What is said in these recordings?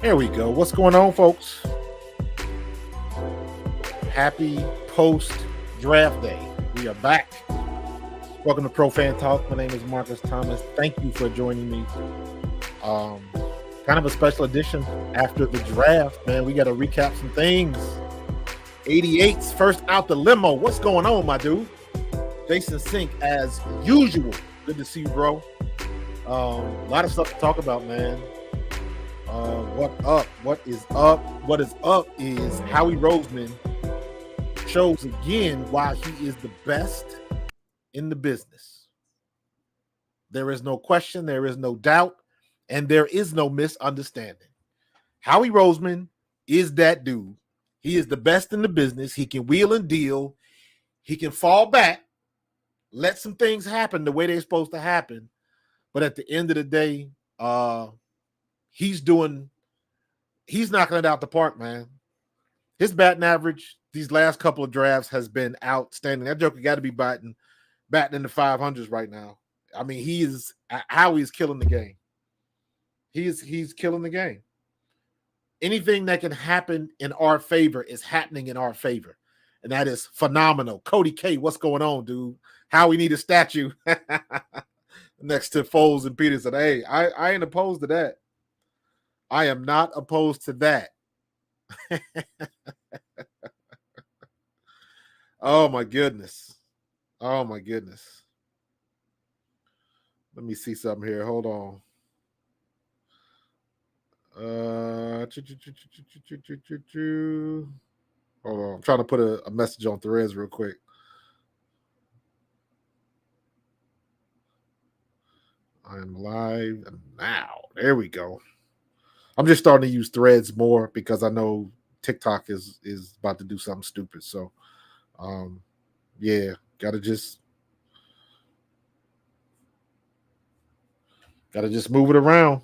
There we go. What's going on, folks? Happy post-draft day. We are back. Welcome to Pro Fan Talk. My name is Marcus Thomas. Thank you for joining me. Kind of a special edition after the draft, man. We got to recap some things. 88's first out the limo. What's going on, my dude? Jason Sink, as usual. Good to see you, bro. A lot of stuff to talk about, man. What up? What is up? What is up is Howie Roseman shows again why he is the best in the business. There is no question, there is no doubt, and there is no misunderstanding. Howie Roseman is that dude. He is the best in the business. He can wheel and deal. He can fall back, let some things happen the way they're supposed to happen. But at the end of the day, he's knocking it out the park, man. His batting average these last couple of drafts has been outstanding. That joker got to be batting in the 500s right now. I mean, he's killing the game. He's killing the game. Anything that can happen in our favor is happening in our favor, and that is phenomenal. Cody K, what's going on, dude? How we need a statue next to Foles and Peterson. Hey, I ain't opposed to that. I am not opposed to that. Oh, my goodness. Oh, my goodness. Let me see something here. Hold on. Hold on. I'm trying to put a message on Threads real quick. I am live now. There we go. I'm just starting to use Threads more because I know TikTok is about to do something stupid. So, yeah, gotta just move it around.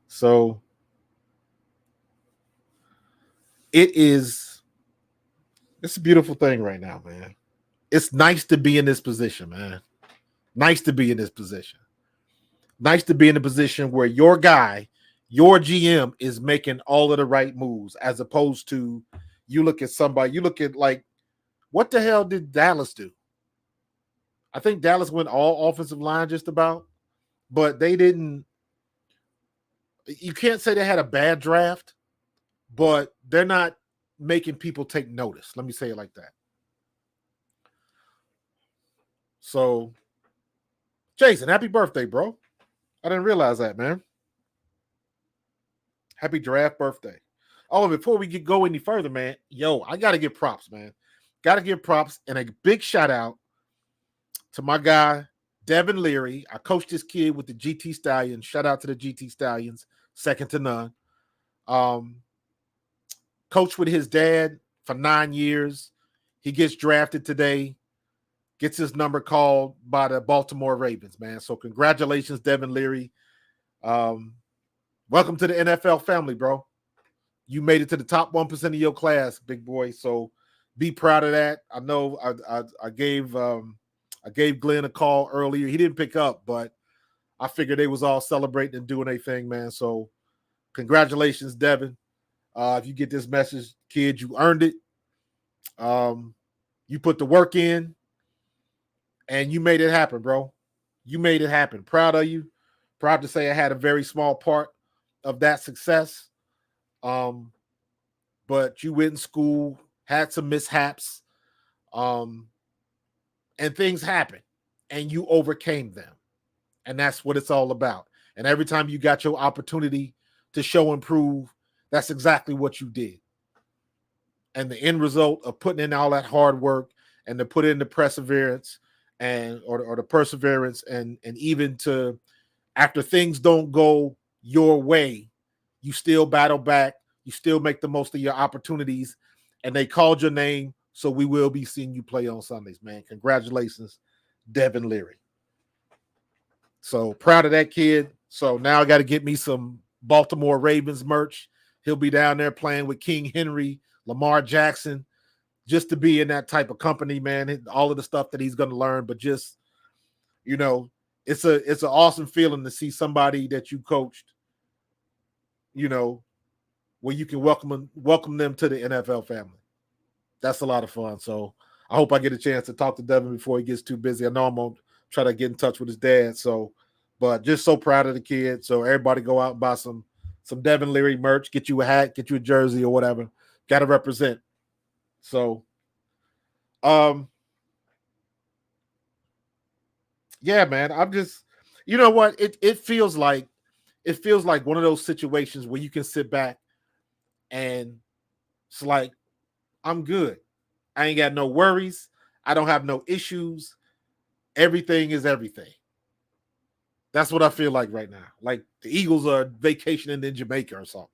So, it's a beautiful thing right now, man. It's nice to be in this position, man. Nice to be in this position. Nice to be in a position where your guy, your GM, is making all of the right moves, as opposed to you look at like, what the hell did Dallas do? I think Dallas went all offensive line just about, but they didn't. You can't say they had a bad draft, but they're not making people take notice. Let me say it like that. So, Jason, happy birthday, bro. I didn't realize that, man. Happy draft birthday. Oh, before we go any further, man, I got to give props, man. Got to give props and a big shout out to my guy, Devin Leary. I coached this kid with the GT Stallions. Shout out to the GT Stallions, second to none. Coached with his dad for 9 years. He gets drafted today. Gets his number called by the Baltimore Ravens, man. So congratulations, Devin Leary. Welcome to the NFL family, bro. You made it to the top 1% of your class, big boy. So be proud of that. I know I gave Glenn a call earlier. He didn't pick up, but I figured they was all celebrating and doing their thing, man. So congratulations, Devin. If you get this message, kid, you earned it. You put the work in. And you made it happen, bro. You made it happen. Proud of you. Proud to say I had a very small part of that success. But you went in school, had some mishaps, and things happened, and you overcame them. And that's what it's all about. And every time you got your opportunity to show and prove, that's exactly what you did. And the end result of putting in all that hard work and to put in the perseverance and or the perseverance and even to, after things don't go your way, you still battle back, you still make the most of your opportunities, and they called your name, so we will be seeing you play on Sundays, man. Congratulations, Devin Leary. So proud of that kid. So now I got to get me some Baltimore Ravens merch. He'll be down there playing with King Henry, Lamar Jackson, just to be in that type of company, man. All of the stuff that he's going to learn, but just, you know, it's an awesome feeling to see somebody that you coached, you know, where you can welcome them to the NFL family. That's a lot of fun. So I hope I get a chance to talk to Devin before he gets too busy. I know I'm going to try to get in touch with his dad. So, but just so proud of the kid. So everybody go out and buy some Devin Leary merch, get you a hat, get you a jersey or whatever. Got to represent. So, yeah, man, I'm just, you know what? It feels like one of those situations where you can sit back and it's like, I'm good. I ain't got no worries. I don't have no issues. Everything is everything. That's what I feel like right now. Like the Eagles are vacationing in Jamaica or something.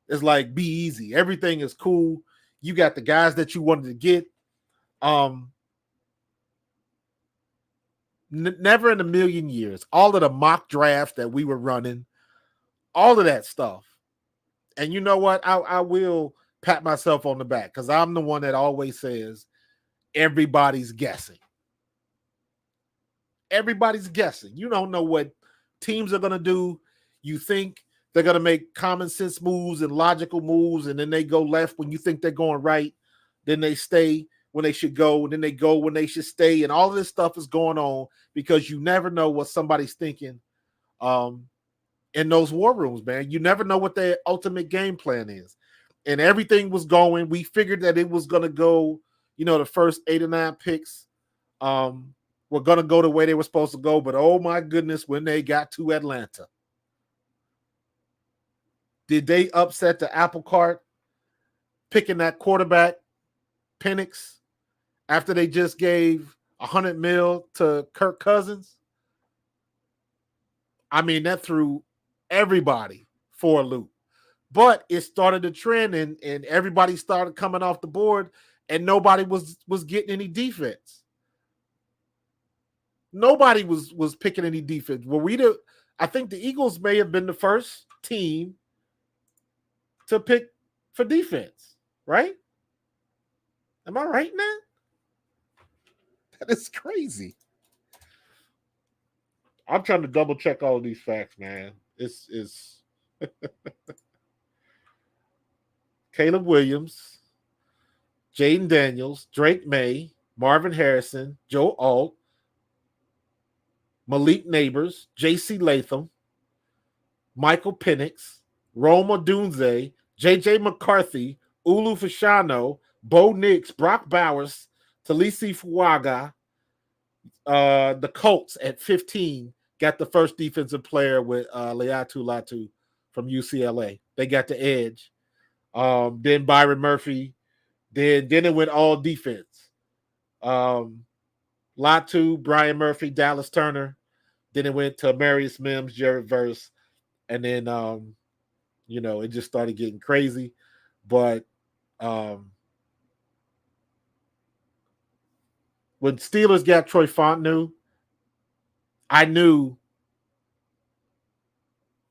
It's like, be easy. Everything is cool. You got the guys that you wanted to get. Never in a million years. All of the mock drafts that we were running, all of that stuff. And you know what? I will pat myself on the back because I'm the one that always says everybody's guessing. Everybody's guessing. You don't know what teams are going to do. You think they're going to make common sense moves and logical moves, and then they go left when you think they're going right. Then they stay when they should go, and then they go when they should stay. And all of this stuff is going on because you never know what somebody's thinking in those war rooms, man. You never know what their ultimate game plan is. And everything was going. We figured that it was going to go, the first 8 or 9 picks were going to go the way they were supposed to go. But, oh, my goodness, when they got to Atlanta, did they upset the apple cart picking that quarterback, Penix, after they just gave $100 million to Kirk Cousins? I mean, that threw everybody for a loop. But it started a trend, and everybody started coming off the board, and nobody was getting any defense. Nobody was picking any defense. I think the Eagles may have been the first team to pick for defense, right? Am I right now? That is crazy. I'm trying to double check all of these facts, man. It's Caleb Williams, Jaden Daniels, Drake May, Marvin Harrison, Joe Alt, Malik Neighbors, J.C. Latham, Michael Penix, Roma Dunze, J.J. McCarthy, Ulu Fashano, Bo Nix, Brock Bowers, Talisi Fuaga. The Colts at 15 got the first defensive player with Leatu Latu from UCLA. They got the edge. Then Byron Murphy. Then it went all defense. Latu, Brian Murphy, Dallas Turner. Then it went to Marius Mims, Jared Verse. And then, it just started getting crazy. But when Steelers got Troy Fontenot, I knew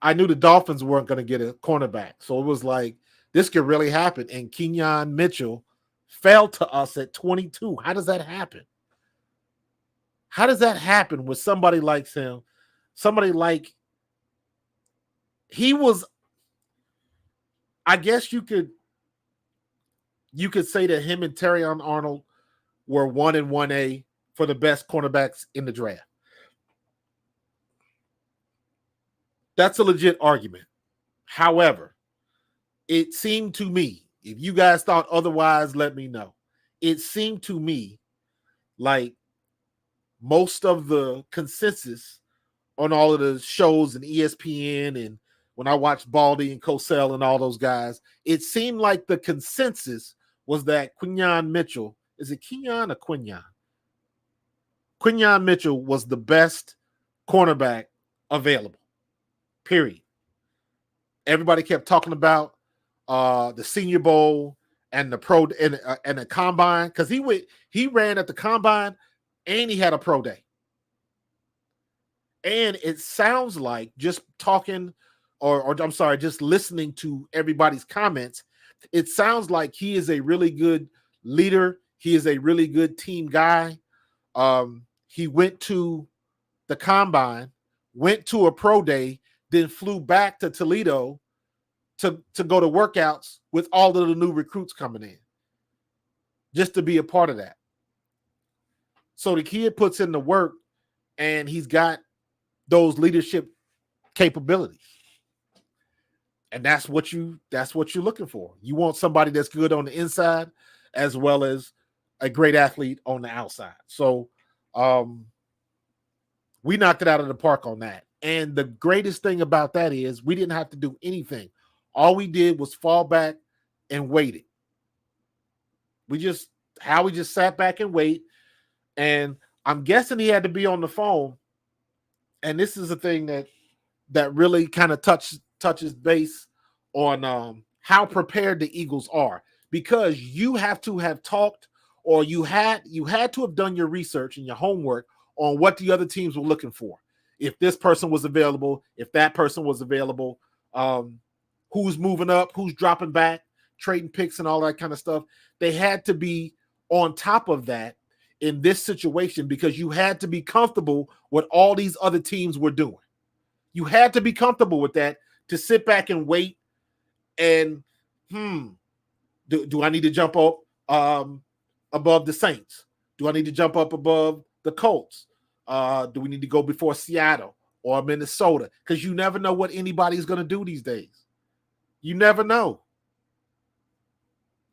the Dolphins weren't going to get a cornerback. So it was like, this could really happen. And Quinyon Mitchell fell to us at 22. How does that happen? How does that happen with somebody like him? Somebody like he was, I guess you could say that him and Terrion Arnold were 1 and 1A for the best cornerbacks in the draft. That's a legit argument. However, it seemed to me, if you guys thought otherwise, let me know. It seemed to me like most of the consensus on all of the shows and ESPN, and when I watched Baldy and Cosell and all those guys, it seemed like the consensus was that Quinyon Mitchell, is it Quinyon or Quinyon? Quinyon Mitchell was the best cornerback available, period. Everybody kept talking about the Senior Bowl and the pro and the combine, because he ran at the combine and he had a pro day. And it sounds like, just talking, or I'm sorry, just listening to everybody's comments, it sounds like he is a really good leader. He is a really good team guy. He went to the combine, went to a pro day, then flew back to Toledo to go to workouts with all of the new recruits coming in, just to be a part of that. So the kid puts in the work, and he's got those leadership capabilities. And that's what you're looking for. You want somebody that's good on the inside as well as a great athlete on the outside. So we knocked it out of the park on that. And the greatest thing about that is we didn't have to do anything. All we did was fall back and waited. Howie just sat back and wait. And I'm guessing he had to be on the phone. And this is a thing that really kind of touches base on how prepared the Eagles are, because you have to have talked, or you had to have done your research and your homework on what the other teams were looking for. If this person was available, if that person was available, who's moving up, who's dropping back, trading picks and all that kind of stuff. They had to be on top of that in this situation, because you had to be comfortable with all these other teams were doing. You had to be comfortable with that to sit back and wait and, do I need to jump up above the Saints? Do I need to jump up above the Colts? Do we need to go before Seattle or Minnesota? Because you never know what anybody's going to do these days. You never know.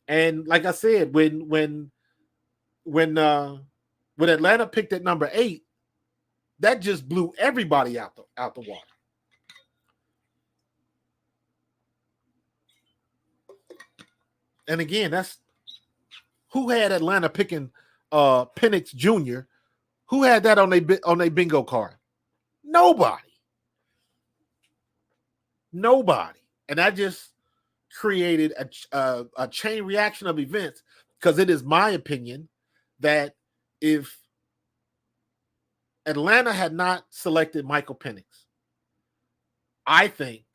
And like I said, when Atlanta picked at number 8, that just blew everybody out the water. And again, that's who had Atlanta picking Penix Jr. Who had that on their bingo card? Nobody. And that just created a chain reaction of events, because it is my opinion that if Atlanta had not selected Michael Penix, I think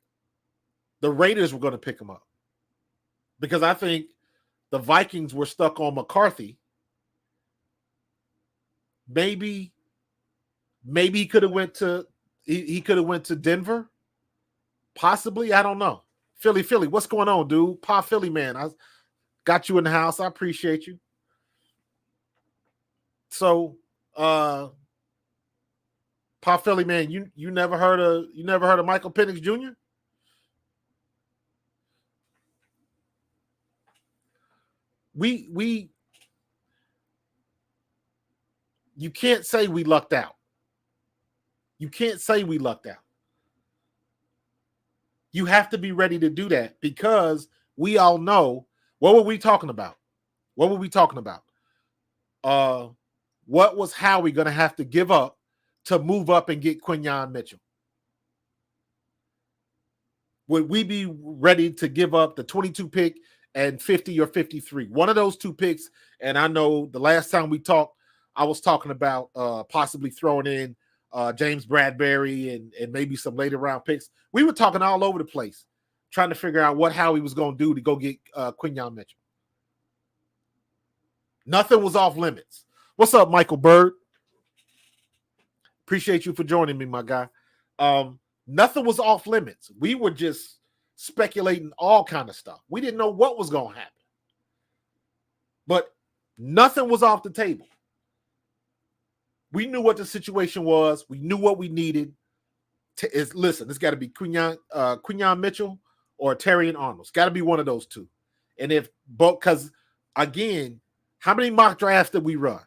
the Raiders were going to pick him up, because I think the Vikings were stuck on McCarthy. Maybe he could have went to Denver, possibly. I don't know. Philly, what's going on, dude? Pa Philly man, I got you in the house. I appreciate you. So, Pa Philly man, you never heard of Michael Penix Jr.? We you can't say we lucked out. You can't say we lucked out. You have to be ready to do that, because we all know, what were we talking about? What was Howie going to have to give up to move up and get Quinyon Mitchell? Would we be ready to give up the 22 pick and 50 or 53? One of those two picks. And I know the last time we talked, I was talking about possibly throwing in James Bradbury and maybe some later round picks. We were talking all over the place, trying to figure out what Howie was going to do to go get Quinyon Mitchell. Nothing was off limits. What's up, Michael Bird? Appreciate you for joining me, my guy. Nothing was off limits. We were just speculating all kind of stuff. We didn't know what was going to happen. But nothing was off the table. We knew what the situation was. We knew what we needed. listen, it's got to be Quinyon Mitchell or Terry and Arnold. It's got to be one of those two. And if both, because again, how many mock drafts did we run?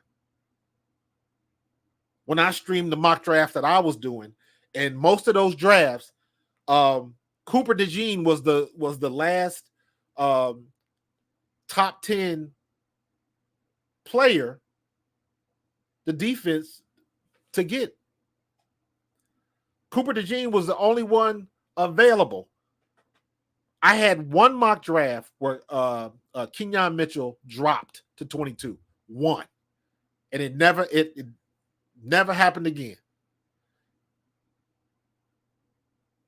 When I streamed the mock draft that I was doing, and most of those drafts, Cooper Dejean was the last top 10 player, the defense to get. Cooper Dejean was the only one available. I had one mock draft where Quinyon Mitchell dropped to 22. One. And it never happened again.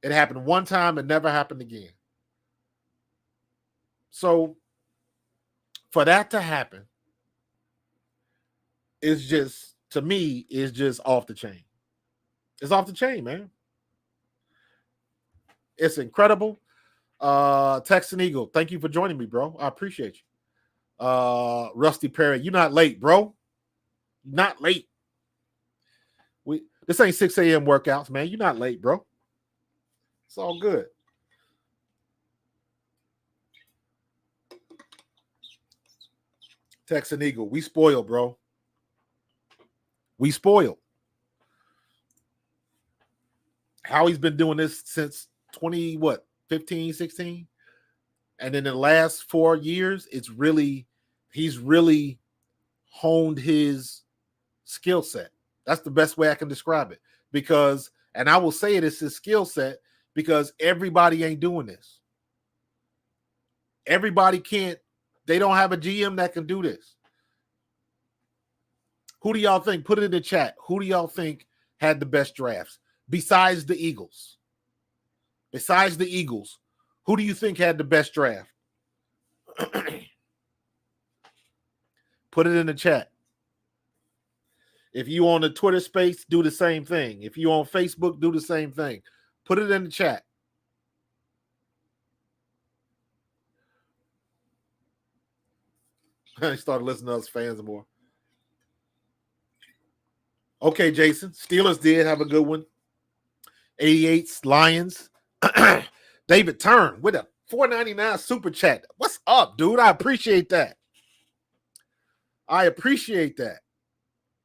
It happened one time and never happened again. So for that to happen, it's just, to me, is just off the chain. It's off the chain, man. It's incredible. Texan Eagle, thank you for joining me, bro. I appreciate you. Rusty Perry, you're not late, bro. You're not late. This ain't 6 a.m. workouts, man. You're not late, bro. It's all good. Texan Eagle, we spoiled, bro. We spoiled. Howie's been doing this since 15, 16? And in the last 4 years, he's really honed his skill set. That's the best way I can describe it. Because, and I will say it's his skill set because everybody ain't doing this. Everybody can't, they don't have a GM that can do this. Who do y'all think? Put it in the chat. Who do y'all think had the best drafts besides the Eagles? Besides the Eagles, who do you think had the best draft? Put it in the chat. If you on the Twitter space, do the same thing. If you on Facebook, do the same thing. Put it in the chat. I started listening to us fans more. Okay, Jason. Steelers did have a good one. 88's Lions. David Turn with a $4.99 super chat. What's up, dude? I appreciate that.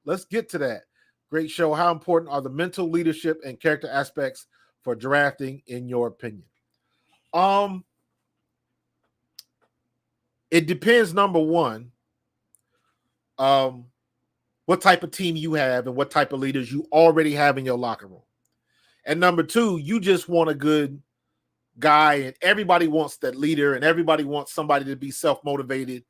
Let's get to that. Great show. How important are the mental leadership and character aspects for drafting, in your opinion? It depends, number one, what type of team you have and what type of leaders you already have in your locker room. And number two, you just want a good guy, and everybody wants that leader, and everybody wants somebody to be self-motivated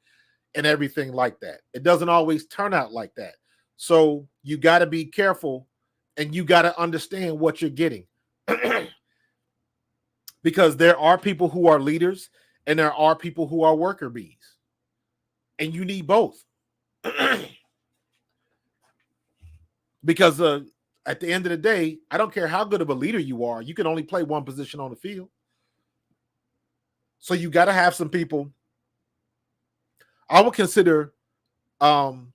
and everything like that. It doesn't always turn out like that. So you got to be careful, and you got to understand what you're getting. Because there are people who are leaders, and there are people who are worker bees. And you need both. Because at the end of the day, I don't care how good of a leader you are, you can only play one position on the field. So you got to have some people. I would consider Haason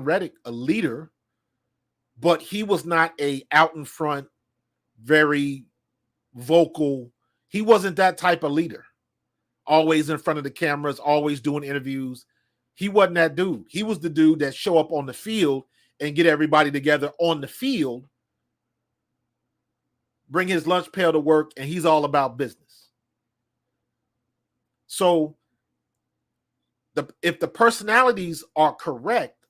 Reddick a leader, but he was not a out in front, very vocal. He wasn't that type of leader. Always in front of the cameras, always doing interviews. He wasn't that dude. He was the dude that show up on the field and get everybody together on the field, bring his lunch pail to work, and he's all about business. So if the personalities are correct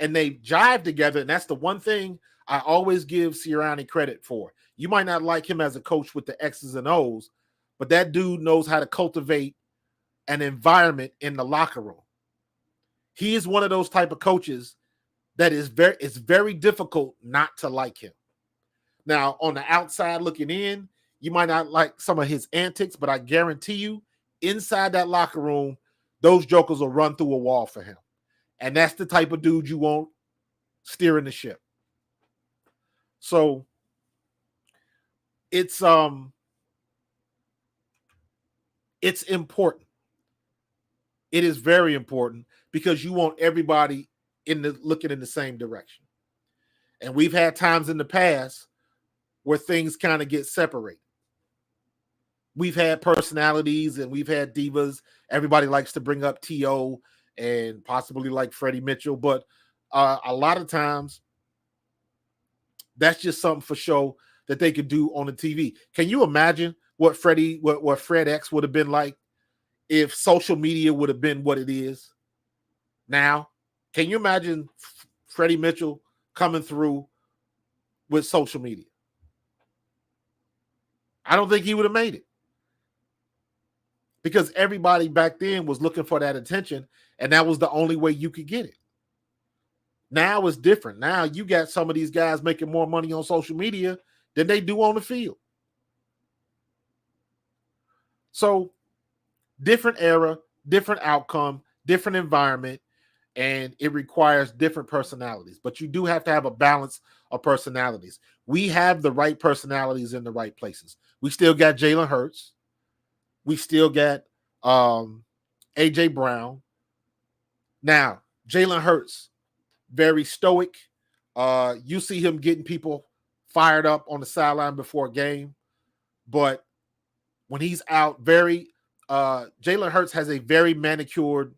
and they jive together, and that's the one thing I always give Sirianni credit for. You might not like him as a coach with the X's and O's, but that dude knows how to cultivate an environment in the locker room. He is one of those type of coaches that it's very difficult not to like him. Now, on the outside looking in, you might not like some of his antics, but I guarantee you, inside that locker room, those jokers will run through a wall for him. And that's the type of dude you want steering the ship. So it's important. It is very important because you want everybody looking in the same direction. And we've had times in the past where things kind of get separated. We've had personalities and we've had divas. Everybody likes to bring up T.O. and possibly like Freddie Mitchell, but a lot of times that's just something for show that they could do on the TV. Can you imagine what Fred X would have been like if social media would have been what it is now? Can you imagine Freddie Mitchell coming through with social media? I don't think he would have made it, because everybody back then was looking for that attention, and that was the only way you could get it. Now it's different. Now you got some of these guys making more money on social media than they do on the field. So different era, different outcome, different environment, and it requires different personalities. But you do have to have a balance of personalities. We have the right personalities in the right places. We still got Jalen Hurts. We still got A.J. Brown. Now, Jalen Hurts, very stoic. You see him getting people fired up on the sideline before a game. But when he's out, Jalen Hurts has a very manicured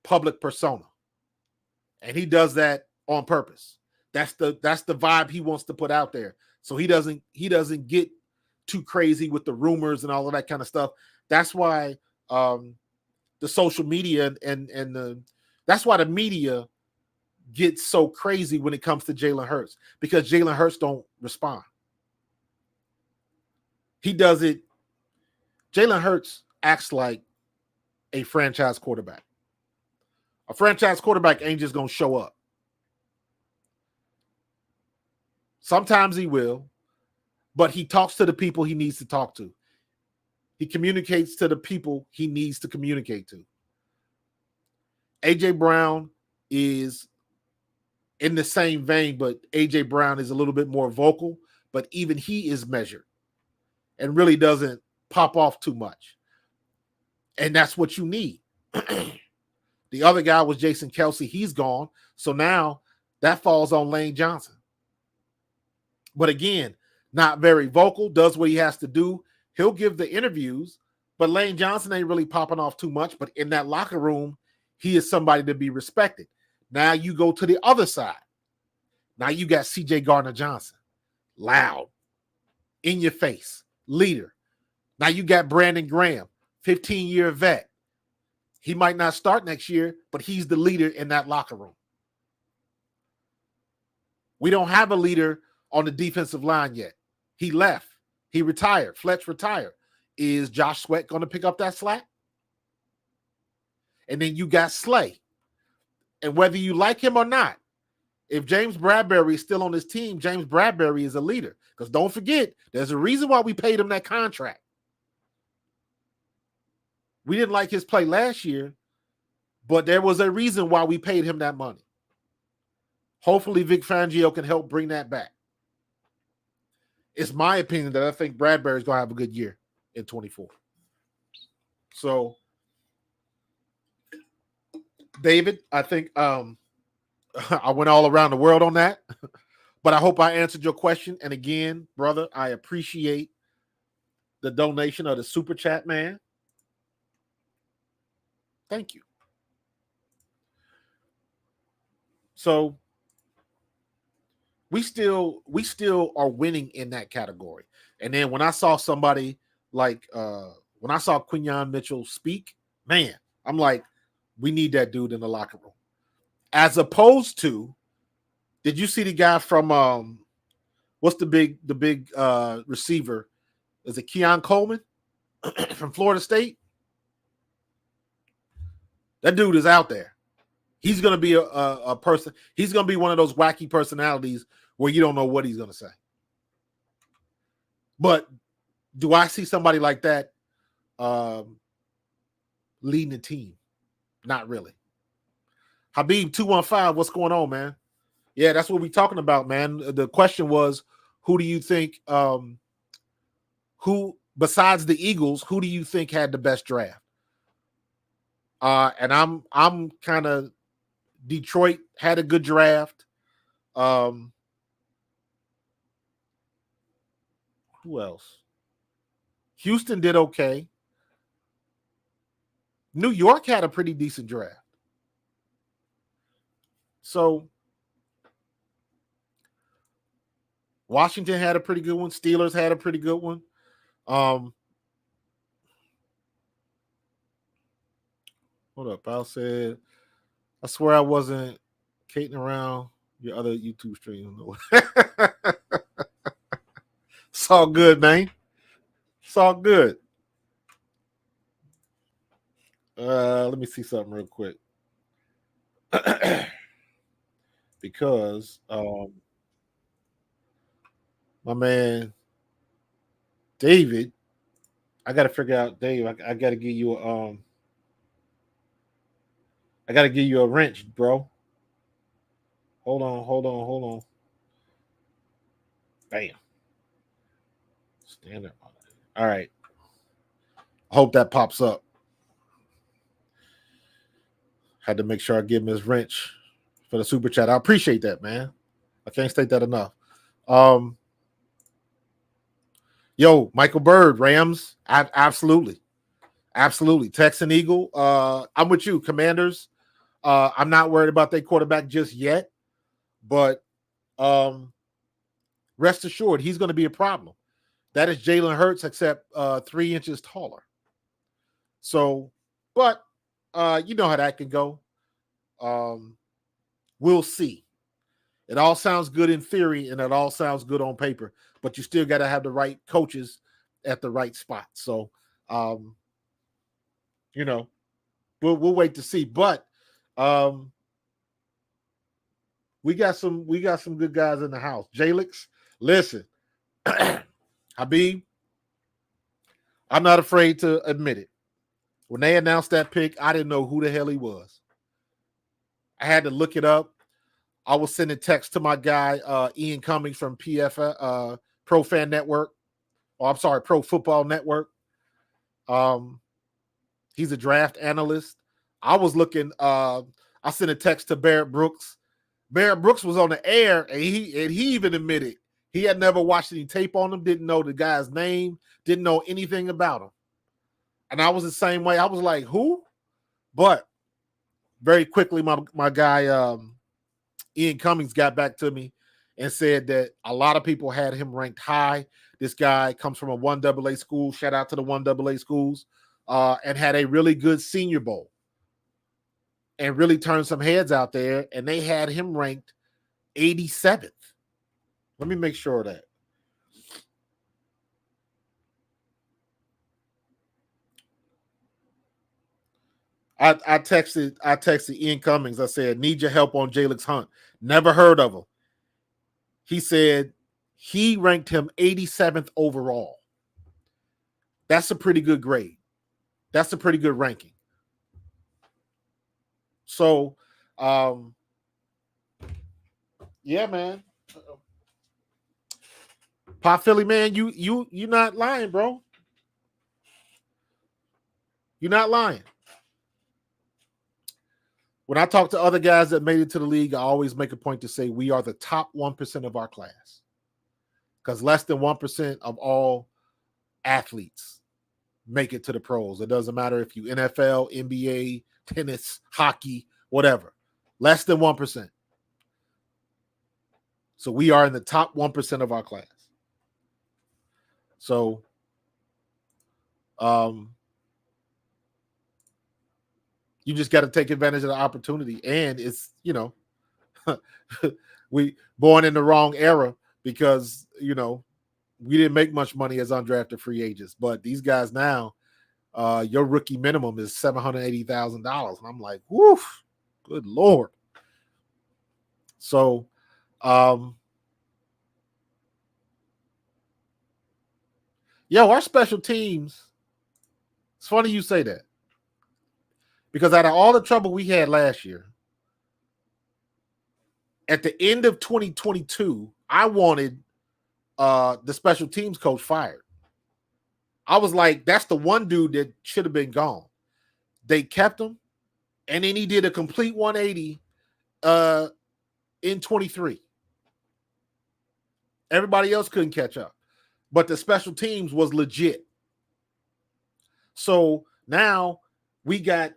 public persona. And he does that on purpose. That's the vibe he wants to put out there. So he doesn't get too crazy with the rumors and all of that kind of stuff. That's why the social media and that's why the media gets so crazy when it comes to Jalen Hurts, because Jalen Hurts don't respond. He does it. Jalen Hurts acts like a franchise quarterback. A franchise quarterback ain't just going to show up. Sometimes he will, but he talks to the people he needs to talk to. He communicates to the people he needs to communicate to. A.J. Brown is in the same vein, but A.J. Brown is a little bit more vocal, but even he is measured and really doesn't pop off too much. And that's what you need. The other guy was Jason Kelsey. He's gone. So now that falls on Lane Johnson. But again, not very vocal, does what he has to do. He'll give the interviews, but Lane Johnson ain't really popping off too much. But in that locker room, he is somebody to be respected. Now you go to the other side. Now you got C.J. Gardner-Johnson. Loud. In your face. Leader. Now you got Brandon Graham. 15-year vet. He might not start next year, but he's the leader in that locker room. We don't have a leader on the defensive line yet. He left. He retired. Fletch retired. Is Josh Sweat going to pick up that slack? And then you got Slay. And whether you like him or not, if James Bradbury is still on this team, James Bradbury is a leader. Because don't forget, there's a reason why we paid him that contract. We didn't like his play last year, but there was a reason why we paid him that money. Hopefully Vic Fangio can help bring that back. It's my opinion that I think Bradbury's going to have a good year in 24. So, David, I think I went all around the world on that, but I hope I answered your question. And again, brother, I appreciate the donation of the super chat, man. Thank you. So we still are winning in that category. And then when I saw somebody like when I saw Quinyon Mitchell speak, man, I'm like, we need that dude in the locker room. As opposed to, did you see the guy from what's the big receiver? Is it Keon Coleman from Florida State? That dude is out there. He's going to be a person. He's going to be one of those wacky personalities where you don't know what he's going to say. But do I see somebody like that leading the team? Not really. Habib 215, what's going on, man? Yeah, that's what we're talking about, man. The question was, who do you think, who besides the Eagles, who do you think had the best draft? And I'm kind of, Detroit had a good draft. Who else? Houston did okay. New York had a pretty decent draft. So Washington had a pretty good one. Steelers had a pretty good one. Hold up. I said, I swear I wasn't cating around your other YouTube stream. It's all good, man. It's all good. Let me see something real quick. Because my man David, I gotta figure out, Dave. I gotta give you I gotta give you a wrench, bro. Hold on. Bam. Stand up. All right. I hope that pops up. Had to make sure I give him his wrench for the super chat. I appreciate that, man. I can't state that enough. Yo, Michael Bird, Rams, absolutely. Texan Eagle, I'm with you, Commanders. I'm not worried about their quarterback just yet, but rest assured, he's going to be a problem. That is Jalen Hurts, except 3 inches taller. So, but you know how that can go. We'll see. It all sounds good in theory, and it all sounds good on paper, but you still got to have the right coaches at the right spot. So, you know, we'll wait to see. But we got some good guys in the house. Jalix, listen, Habib, I'm not afraid to admit it. When they announced that pick, I didn't know who the hell he was. I had to look it up. I was sending text to my guy, Ian Cummings from Pro Fan Network. Oh, I'm sorry, Pro Football Network. He's a draft analyst. I was looking, I sent a text to Barrett Brooks. Barrett Brooks was on the air, and he even admitted he had never watched any tape on him, didn't know the guy's name, didn't know anything about him. And I was the same way. I was like, who? But very quickly, my guy, Ian Cummings, got back to me and said that a lot of people had him ranked high. This guy comes from a 1AA school. Shout out to the 1AA schools. And had a really good Senior Bowl and really turned some heads out there. And they had him ranked 87th. Let me make sure of that. I texted Ian Cummings. I said, need your help on Jalix Hunt. Never heard of him. He said he ranked him 87th overall. That's a pretty good grade. That's a pretty good ranking. So, yeah, man. Pop Philly, man, you not lying, bro. You're not lying. When I talk to other guys that made it to the league, I always make a point to say we are the top 1% of our class. Because less than 1% of all athletes make it to the pros. It doesn't matter if you NFL, NBA, tennis, hockey, whatever. Less than 1%. So we are in the top 1% of our class. So, you just got to take advantage of the opportunity. And it's, we born in the wrong era because, we didn't make much money as undrafted free agents. But these guys now, your rookie minimum is $780,000. And I'm like, woof, good Lord. So, our special teams, it's funny you say that. Because out of all the trouble we had last year, at the end of 2022, I wanted the special teams coach fired. I was like, that's the one dude that should have been gone. They kept him, and then he did a complete 180 in 23. Everybody else couldn't catch up. but the special teams was legit. So now we got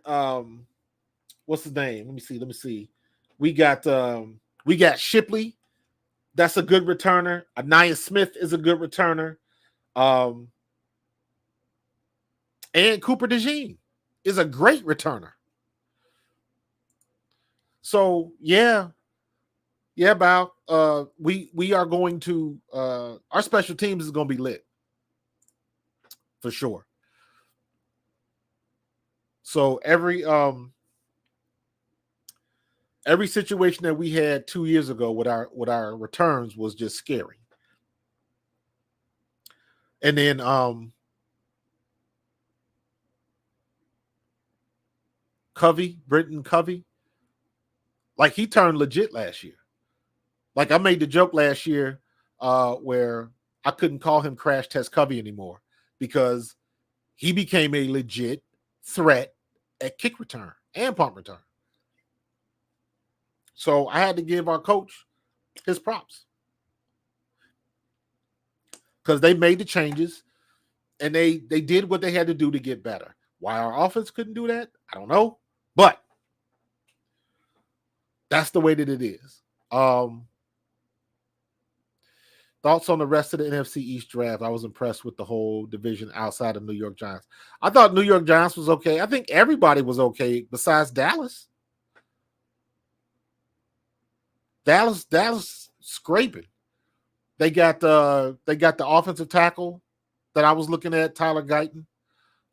what's his name? Let me see. We got Shipley. That's a good returner. Anaya Smith is a good returner. And Cooper Dejean is a great returner. So yeah, Bow. We are going to our special teams is going to be lit for sure. So every situation that we had 2 years ago with our returns was just scary. And then Britton Covey, like he turned legit last year. Like I made the joke last year where I couldn't call him Crash Test Covey anymore because he became a legit threat at kick return and punt return. So I had to give our coach his props because they made the changes and they did what they had to do to get better. Why our offense couldn't do that, I don't know. But that's the way that it is. Thoughts on the rest of the NFC East draft? I was impressed with the whole division outside of New York Giants. I thought New York Giants was okay. I think everybody was okay besides Dallas. Dallas scraping. They got the offensive tackle that I was looking at, Tyler Guyton.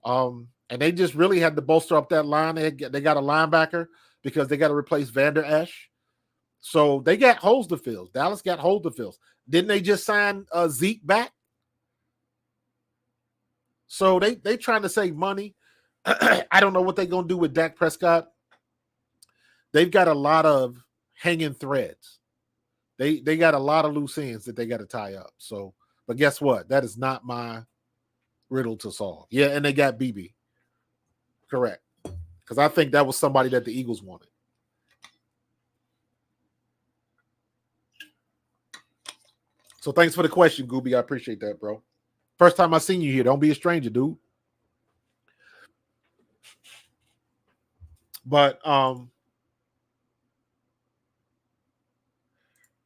And they just really had to bolster up that line. They got a linebacker because they got to replace Vander Esch. So they got holes to fill. Dallas got holes to fill. Didn't they just sign Zeke back? So they trying to save money. I don't know what they're going to do with Dak Prescott. They've got a lot of hanging threads. They got a lot of loose ends that they got to tie up. So, but guess what? That is not my riddle to solve. Yeah, and they got BB. Correct. Because I think that was somebody that the Eagles wanted. So thanks for the question, Gooby. I appreciate that, bro. First time I seen you here. Don't be a stranger, dude. But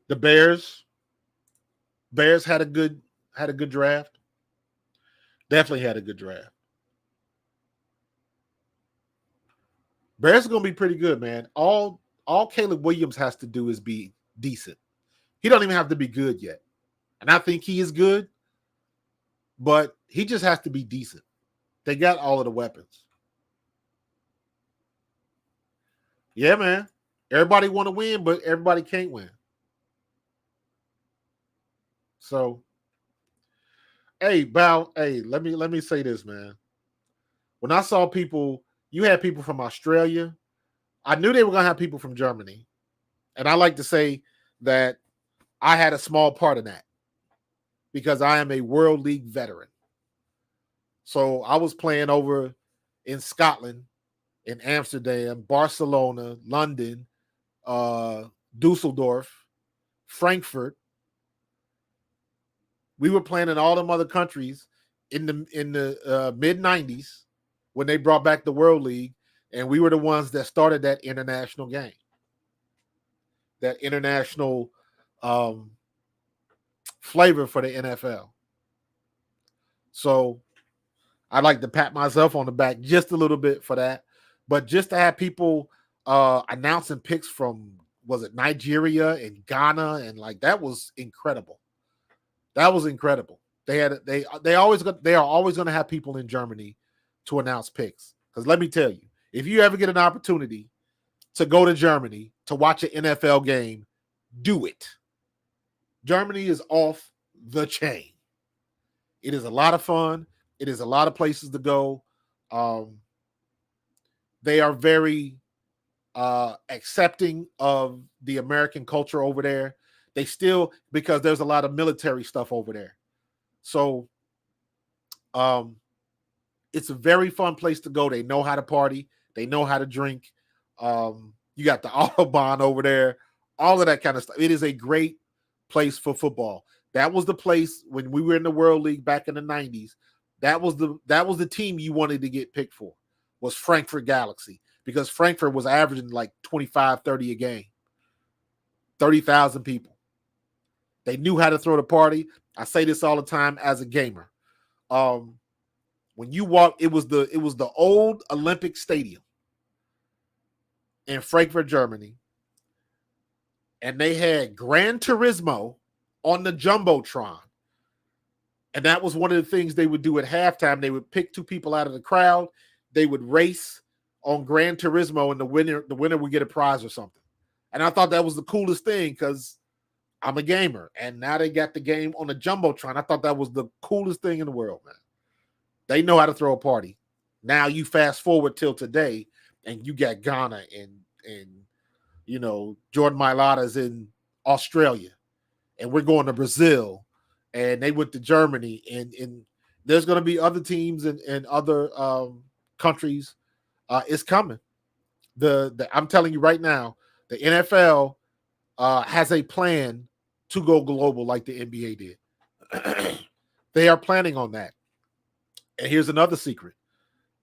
the Bears had a good draft. Definitely had a good draft. Bears are gonna be pretty good, man. All Caleb Williams has to do is be decent. He don't even have to be good yet. And I think he is good, but he just has to be decent. They got all of the weapons. Yeah, man. Everybody want to win, but everybody can't win. So, hey, Bow, hey, let me say this, man. When I saw people, you had people from Australia. I knew they were going to have people from Germany. And I like to say that I had a small part in that because I am a World League veteran. So I was playing over in Scotland, in Amsterdam, Barcelona, London, Dusseldorf, Frankfurt. We were playing in all them other countries in the mid-90s when they brought back the World League, and we were the ones that started that international game, that international flavor for the NFL. So I'd like to pat myself on the back just a little bit for that. But just to have people announcing picks from, was it Nigeria and Ghana, and like that was incredible. That was incredible. They are always going to have people in Germany to announce picks. Because let me tell you, if you ever get an opportunity to go to Germany to watch an NFL game, do it. Germany is off the chain. It is a lot of fun. It is a lot of places to go. They are very accepting of the American culture over there. They still, because there's a lot of military stuff over there. So it's a very fun place to go. They know how to party. They know how to drink. You got the Autobahn over there, all of that kind of stuff. It is a great place for football. That was the place when we were in the World League back in the 90s. That was the team you wanted to get picked for, was Frankfurt Galaxy, because Frankfurt was averaging like 25, 30 a game. 30,000 people. They knew how to throw the party. I say this all the time as a gamer. When you walk, it was the old Olympic Stadium in Frankfurt, Germany. And they had Gran Turismo on the Jumbotron. And that was one of the things they would do at halftime. They would pick two people out of the crowd. They would race on Gran Turismo, and the winner would get a prize or something. And I thought that was the coolest thing because I'm a gamer. And now they got the game on the Jumbotron. I thought that was the coolest thing in the world, man. They know how to throw a party. Now you fast forward till today, and you got Ghana and you know, Jordan Mailata's in Australia, and we're going to Brazil, and they went to Germany, and there's going to be other teams in other countries. It's coming. I'm telling you right now, the NFL has a plan to go global like the NBA did. They are planning on that. And here's another secret.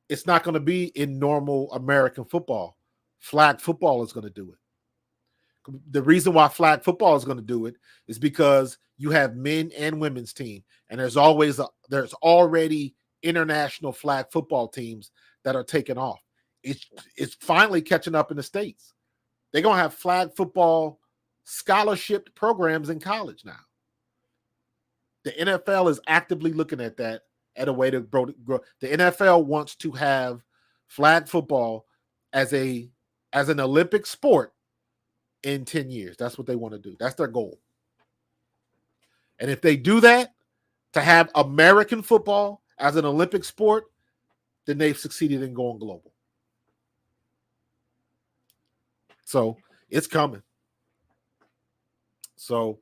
It's not going to be in normal American football. Flag football is going to do it. The reason why flag football is going to do it is because you have men and women's team, and there's already international flag football teams that are taking off. It's finally catching up in the States. They're going to have flag football scholarship programs in college now. The NFL is actively looking at that at a way to grow. The NFL wants to have flag football as an Olympic sport in 10 years. That's what they want to do. That's their goal. And if they do that, to have American football as an Olympic sport, then they've succeeded in going global. So it's coming. So,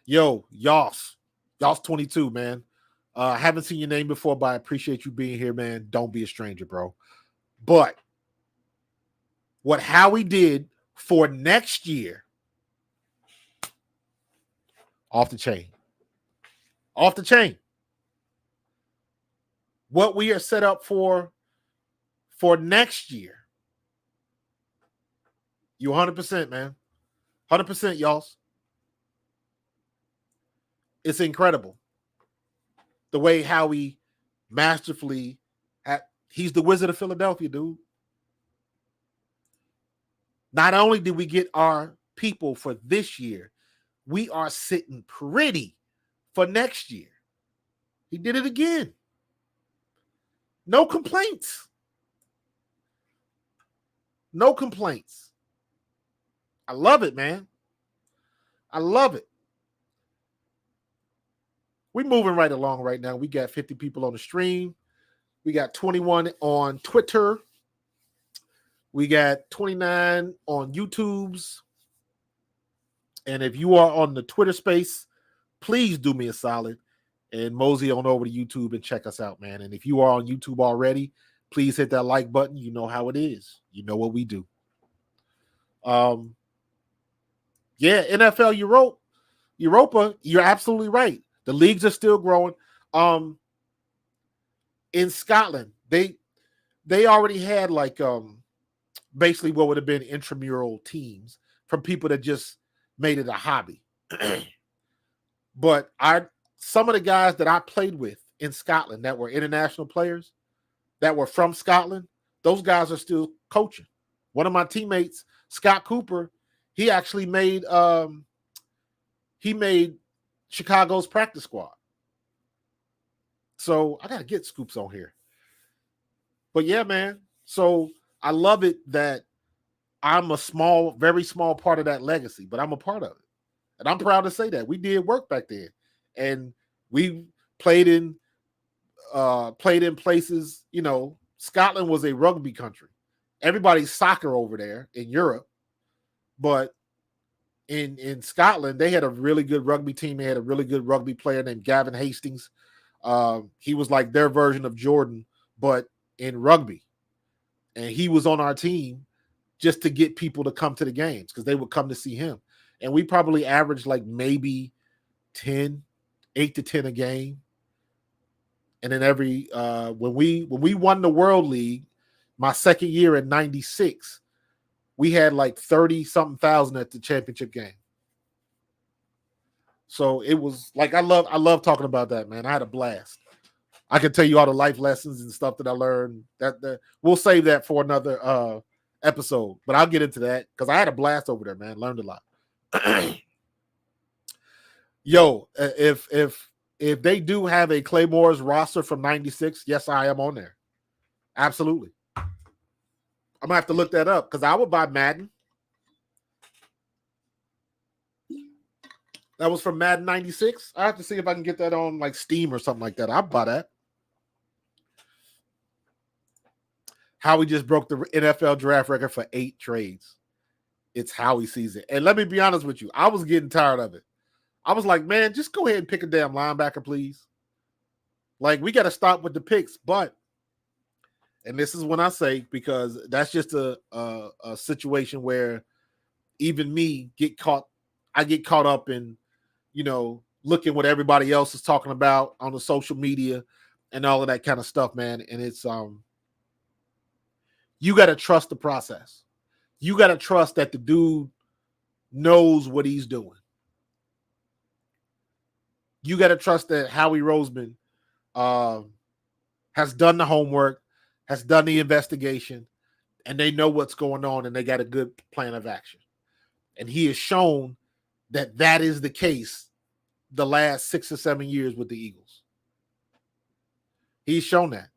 Yoss 22, man. I haven't seen your name before, but I appreciate you being here, man. Don't be a stranger, bro. But what Howie did for next year, off the chain. Off the chain. What we are set up for next year. You 100%, man. 100%, y'all. It's incredible. The way Howie masterfully, he's the Wizard of Philadelphia, dude. Not only did we get our people for this year, we are sitting pretty for next year. He did it again. No complaints. No complaints. I love it, man. I love it. We're moving right along right now. We got 50 people on the stream. We got 21 on Twitter. We got 29 on YouTube's. And if you are on the Twitter space, please do me a solid and mosey on over to YouTube and check us out, man. And if you are on YouTube already, please hit that like button. You know how it is. You know what we do. Yeah, NFL Europa, you're absolutely right. The leagues are still growing. In Scotland, they already had like basically what would have been intramural teams from people that just made it a hobby. But some of the guys that I played with in Scotland that were international players that were from Scotland, those guys are still coaching. One of my teammates, Scott Cooper, he actually made Chicago's practice squad. So I gotta get Scoops on here. But yeah, man. So I love it that I'm a very small part of that legacy, but I'm a part of it. And I'm proud to say that. We did work back then. And we played in places, you know, Scotland was a rugby country. Everybody's soccer over there in Europe. But in Scotland, they had a really good rugby team. They had a really good rugby player named Gavin Hastings. He was like their version of Jordan, but in rugby. And he was on our team. just to get people to come to the games because they would come to see him. And we probably averaged like maybe 8 to 10 a game. And then every when we won the World League, my second year in '96, we had like 30 something thousand at the championship game. So it was like I love talking about that, man. I had a blast. I can tell you all the life lessons and stuff that I learned. That we'll save that for another episode, but I'll get into that because I had a blast over there, man. Learned a lot. Yo, if they do have a Claymore's roster from '96, yes, I am on there. Absolutely. I'm gonna have to look that up because I would buy Madden. That was from Madden '96. I have to see if I can get that on like Steam or something like that. I'll buy that. Howie just broke the NFL draft record for 8 trades. It's Howie season. And let me be honest with you, I was getting tired of it. I was like, man, just go ahead and pick a damn linebacker, please. Like, we got to stop with the picks. But, and this is when I say, because that's just a situation where even me I get caught up in, looking what everybody else is talking about on the social media and all of that kind of stuff, man. And it's, you got to trust the process. You got to trust that the dude knows what he's doing. You got to trust that Howie Roseman has done the homework, has done the investigation, and they know what's going on, and they got a good plan of action. And he has shown that that is the case the last 6 or 7 years with the Eagles. He's shown that.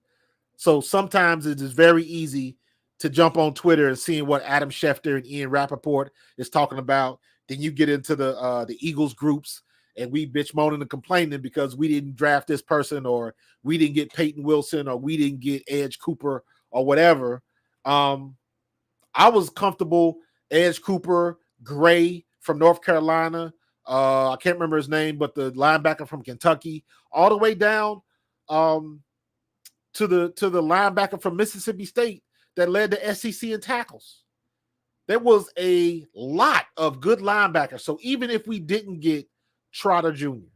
So sometimes it is very easy to jump on Twitter and seeing what Adam Schefter and Ian Rappaport is talking about. Then you get into the Eagles groups and we bitch moaning and complaining because we didn't draft this person or we didn't get Peyton Wilson or we didn't get Edge Cooper or whatever. I was comfortable Edge Cooper, Gray from North Carolina. I can't remember his name, but the linebacker from Kentucky, all the way down to the linebacker from Mississippi State that led the SEC in tackles. There was a lot of good linebackers. So even if we didn't get Trotter Jr.,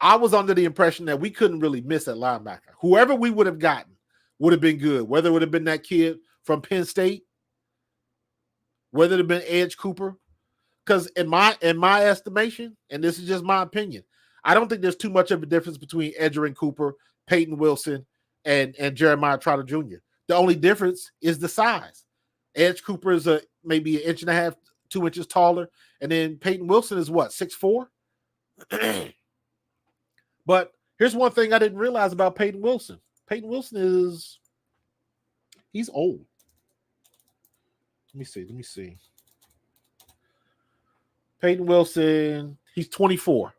I was under the impression that we couldn't really miss at linebacker. Whoever we would have gotten would have been good, whether it would have been that kid from Penn State, whether it had been Edge Cooper. Because in my estimation, and this is just my opinion, I don't think there's too much of a difference between Edgerrin Cooper, Peyton Wilson, and Jeremiah Trotter Jr. The only difference is the size. Edge Cooper is maybe 1.5 inches, 2 inches taller, and then Peyton Wilson is what, 6'4"? But here's one thing I didn't realize about Peyton Wilson. Peyton Wilson he's old. Let me see. Peyton Wilson, he's 24.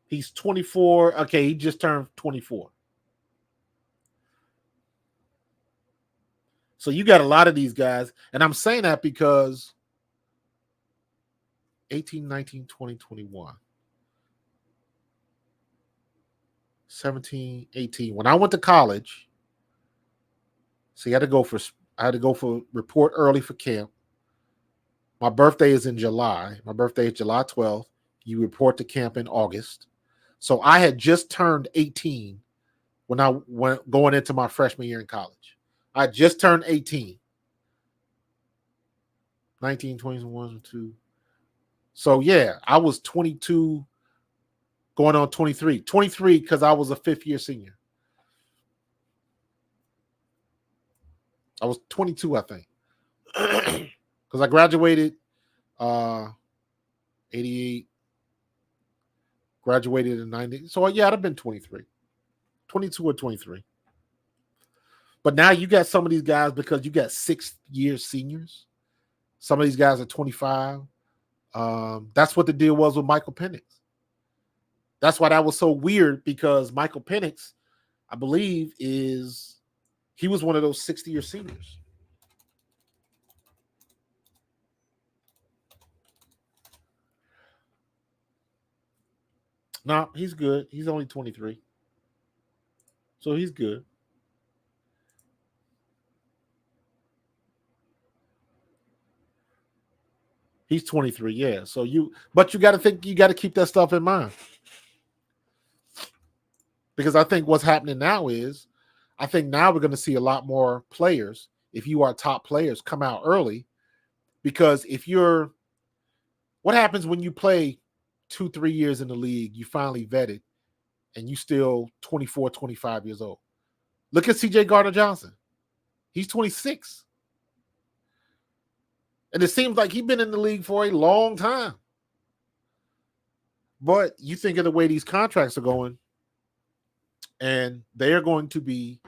He's 24. Okay, he just turned 24. So you got a lot of these guys. And I'm saying that because 18, 19, 20, 21. 17, 18. When I went to college, so I had to go for report early for camp. My birthday is in July. My birthday is July 12th. You report to camp in August. So I had just turned 18 when I went going into my freshman year in college. I just turned 18. 19, 21, 2. So yeah, I was 22 going on 23. 23 because I was a 5th-year senior. I was 22, I think. Because I graduated 88, graduated in 90. So yeah, I'd have been 23. 22 or 23. But now you got some of these guys because you got 6th-year seniors. Some of these guys are 25. That's what the deal was with Michael Penix. That's why that was so weird because Michael Penix, I believe, he was one of those 60-year seniors. No, he's good. He's only 23. So he's good. He's 23, yeah. So but you got to think, you got to keep that stuff in mind. Because I think what's happening now is, I think now we're going to see a lot more players, if you are top players, come out early. Because what happens when you play 2-3 years in the league, you finally vetted, and you still 24, 25 years old. Look at CJ Gardner-Johnson. He's 26. And it seems like he's been in the league for a long time. But you think of the way these contracts are going, and they're going to be,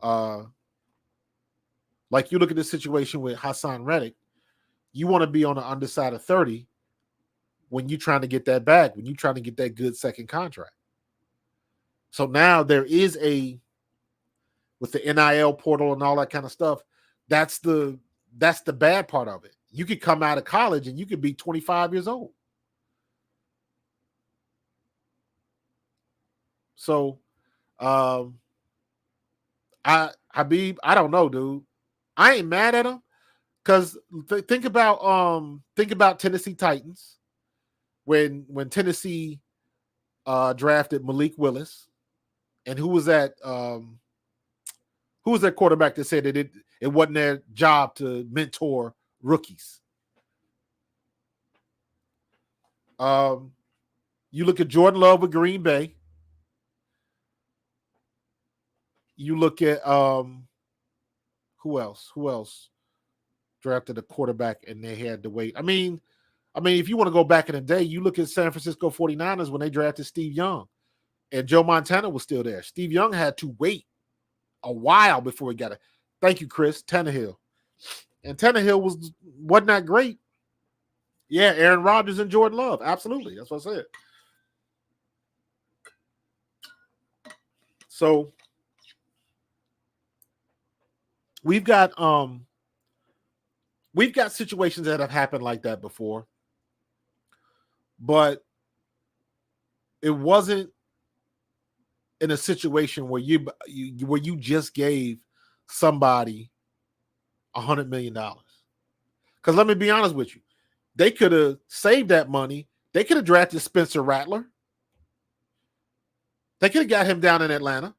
like you look at the situation with Haason Reddick, you want to be on the underside of 30 when you're trying to get that bag, when you're trying to get that good second contract. So now there is with the NIL portal and all that kind of stuff, that's the bad part of it. You could come out of college and you could be 25 years old. So, Habib, I don't know, dude. I ain't mad at him, because think about Tennessee Titans when Tennessee drafted Malik Willis, and who was that quarterback that said that it wasn't their job to mentor rookies? You look at Jordan Love with Green Bay. You look at who else drafted a quarterback and they had to wait. I mean, if you want to go back in the day, you look at San Francisco 49ers when they drafted Steve Young, and Joe Montana was still there. Steve Young had to wait a while before he got it. Thank you, Chris. Tannehill. And Tannehill wasn't that great. Yeah, Aaron Rodgers and Jordan Love. Absolutely. That's what I said. So we've got situations that have happened like that before, but it wasn't in a situation where you just gave somebody $100 million. Because let me be honest with you, they could have saved that money. They could have drafted Spencer Rattler. They could have got him down in Atlanta.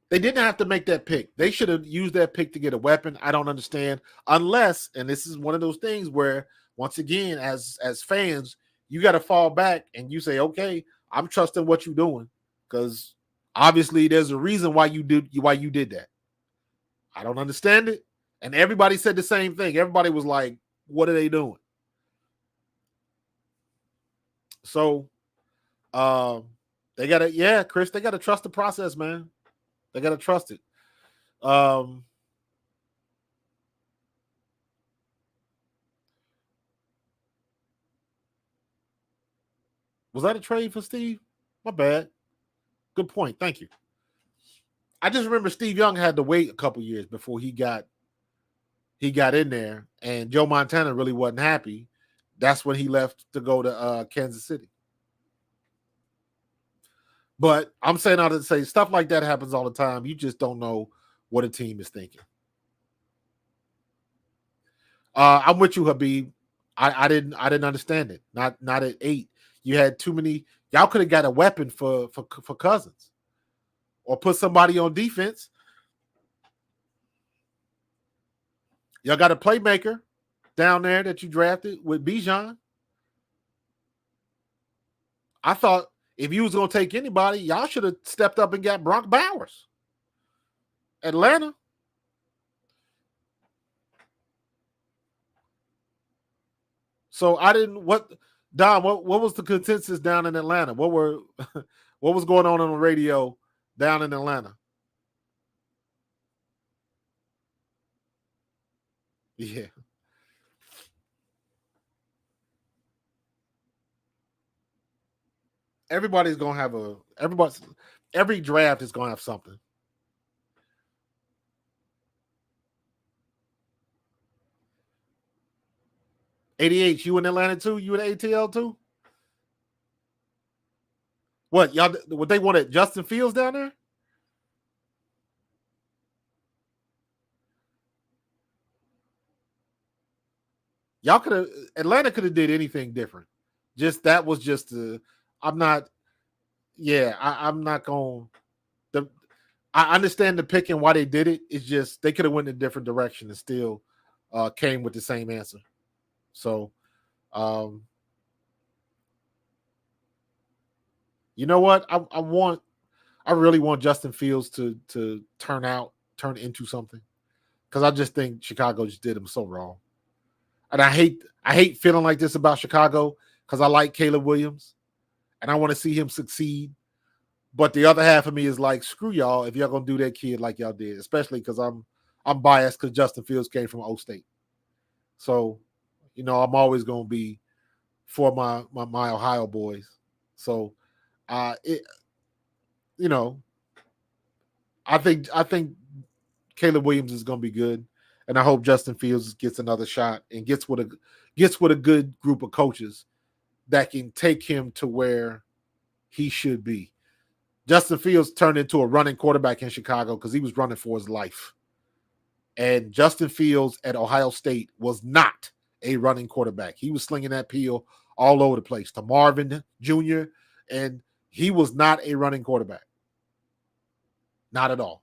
They didn't have to make that pick. They should have used that pick to get a weapon. I don't understand. Unless, and this is one of those things where, once again, as fans, you got to fall back and you say, okay, I'm trusting what you're doing, because obviously there's a reason why you did that. I don't understand it. And everybody said the same thing. Everybody was like, what are they doing? So they got to, Chris, they got to trust the process, man. They got to trust it. Was that a trade for Steve? My bad. Good point. Thank you. I just remember Steve Young had to wait a couple years before he got in there, and Joe Montana really wasn't happy. That's when he left to go to Kansas City. But I'm saying all to say, stuff like that happens all the time. You just don't know what a team is thinking. I'm with you, Habib. I didn't understand it. Not at 8. You had too many. Y'all could have got a weapon for Cousins, or put somebody on defense. Y'all got a playmaker down there that you drafted with Dejean. I thought if you was going to take anybody, y'all should have stepped up and got Brock Bowers. Atlanta. So I didn't. Don? What was the consensus down in Atlanta? What was going on the radio down in Atlanta? Yeah. Everybody's gonna have every draft is gonna have something. ADH, you in Atlanta too? You in ATL too? What y'all? What they wanted Justin Fields down there? Y'all could have Atlanta could have did anything different. Just that was just I'm not. Yeah, I'm not going. The I understand the pick and why they did it. It's just they could have went in a different direction and still came with the same answer. So, um, you know what? I really want Justin Fields to turn into something because I just think Chicago just did him so wrong, and I hate feeling like this about Chicago because I like Caleb Williams and I want to see him succeed. But the other half of me is like, screw y'all if y'all gonna do that kid like y'all did, especially because I'm biased because Justin Fields came from O State. So, I'm always gonna be for my Ohio boys. So it you know, I think Caleb Williams is gonna be good. And I hope Justin Fields gets another shot and gets with a good group of coaches that can take him to where he should be. Justin Fields turned into a running quarterback in Chicago because he was running for his life. And Justin Fields at Ohio State was not a running quarterback. He was slinging that peel all over the place to Marvin Jr., and he was not a running quarterback. Not at all.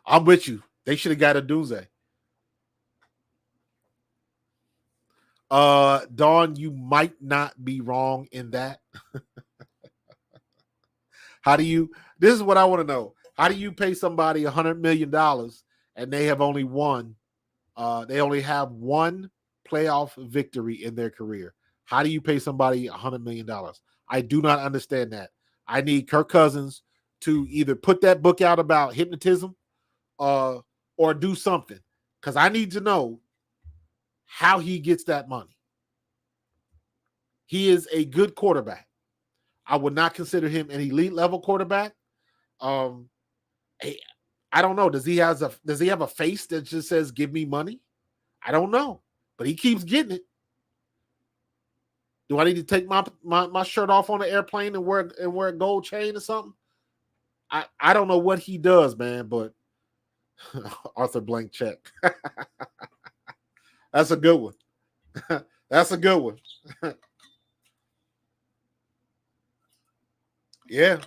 I'm with you. They should have got a Duze. Dawn, you might not be wrong in that. This is what I want to know. How do you pay somebody $100 million and they have only won? They only have one playoff victory in their career. How do you pay somebody $100 million? I do not understand that. I need Kirk Cousins to either put that book out about hypnotism or do something because I need to know how he gets that money. He is a good quarterback. I would not consider him an elite level quarterback. I don't know. Does he have a face that just says "Give me money"? I don't know, but he keeps getting it. Do I need to take my shirt off on the airplane and wear a gold chain or something? I don't know what he does, man. But Arthur Blank check. That's a good one. That's a good one. Yeah.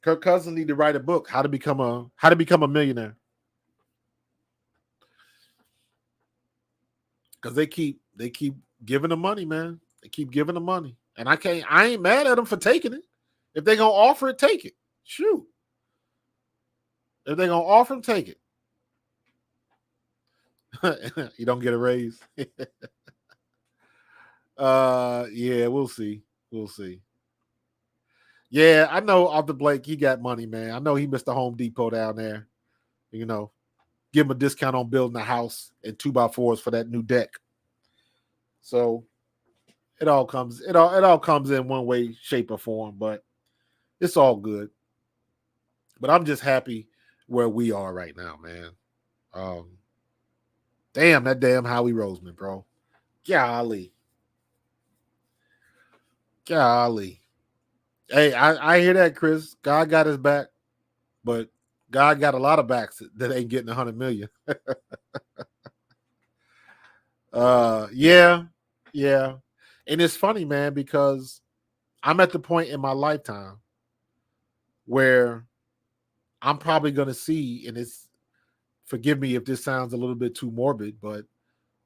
Kirk Cousins need to write a book, how to become a millionaire. Because they keep giving them money, man. They keep giving them money. And I ain't mad at them for taking it. If they're gonna offer it, take it. Shoot. If they're gonna offer them, take it. You don't get a raise. Yeah, we'll see. We'll see. Yeah, I know Arthur Blake, he got money, man. I know he missed the Home Depot down there. Give him a discount on building a house and 2x4s for that new deck. So it all comes in one way, shape, or form, but it's all good. But I'm just happy where we are right now, man. Damn, that damn Howie Roseman, bro. Golly. Golly. Hey, I hear that, Chris. God got his back, but God got a lot of backs that ain't getting 100 million. Yeah. And it's funny, man, because I'm at the point in my lifetime where I'm probably going to see, and forgive me if this sounds a little bit too morbid, but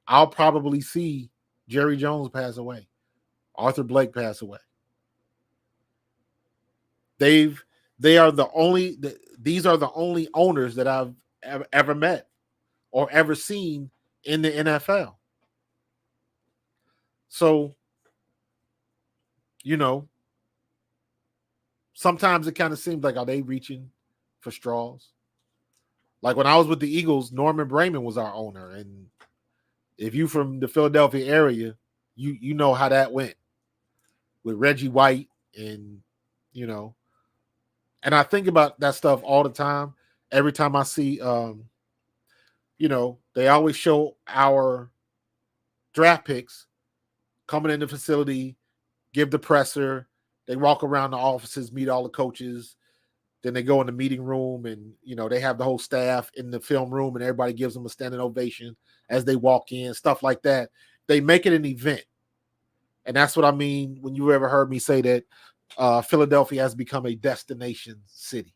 I'll probably see Jerry Jones pass away, Arthur Blake pass away. These are the only owners that I've ever met or ever seen in the NFL. So, sometimes it kind of seems like, are they reaching for straws? Like when I was with the Eagles, Norman Brayman was our owner. And if you from the Philadelphia area, you know how that went with Reggie White and, and I think about that stuff all the time. Every time I see, they always show our draft picks coming in the facility, give the presser. They walk around the offices, meet all the coaches. Then they go in the meeting room and, they have the whole staff in the film room and everybody gives them a standing ovation as they walk in, stuff like that. They make it an event. And that's what I mean when you ever heard me say that Philadelphia has become a destination city,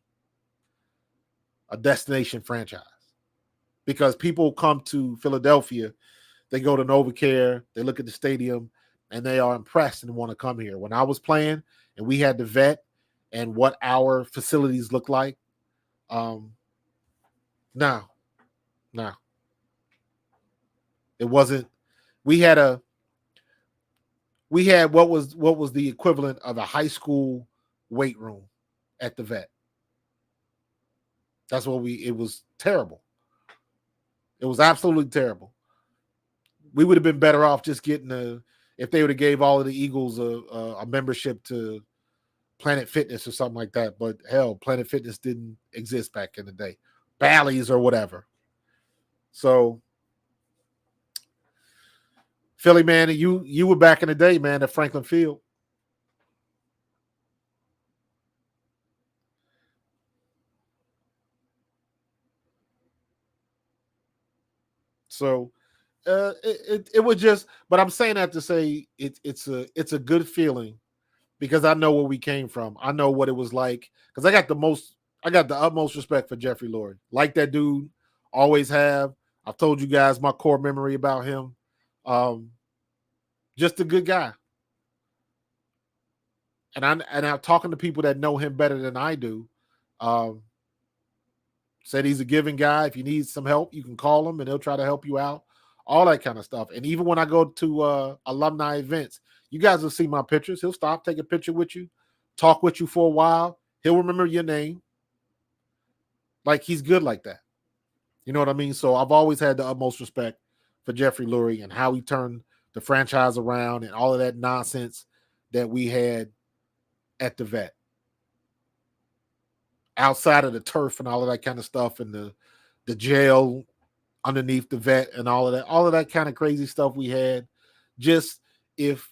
a destination franchise. Because people come to Philadelphia, they go to NovaCare, they look at the stadium, and they are impressed and want to come here. When I was playing and we had the vet and what our facilities look like, no. It wasn't. We had what was the equivalent of a high school weight room at the vet. That's what it was terrible. It was absolutely terrible. We would have been better off just getting if they would have gave all of the Eagles a membership to Planet Fitness or something like that. But hell, Planet Fitness didn't exist back in the day. Bally's or whatever. So Philly, man, you were back in the day, man, at Franklin Field. So it was just, but I'm saying that to say it's a good feeling because I know where we came from. I know what it was like because I got the utmost respect for Jeffrey Lurie. Like that dude, always have. I've told you guys my core memory about him. Just a good guy. And I'm talking to people that know him better than I do. Said he's a giving guy. If you need some help, you can call him and he'll try to help you out. All that kind of stuff. And even when I go to alumni events, you guys will see my pictures. He'll stop, take a picture with you, talk with you for a while. He'll remember your name. Like he's good like that. You know what I mean? So I've always had the utmost respect for Jeffrey Lurie and how he turned the franchise around and all of that nonsense that we had at the vet. Outside of the turf and all of that kind of stuff and the jail underneath the vet and all of that kind of crazy stuff we had. Just if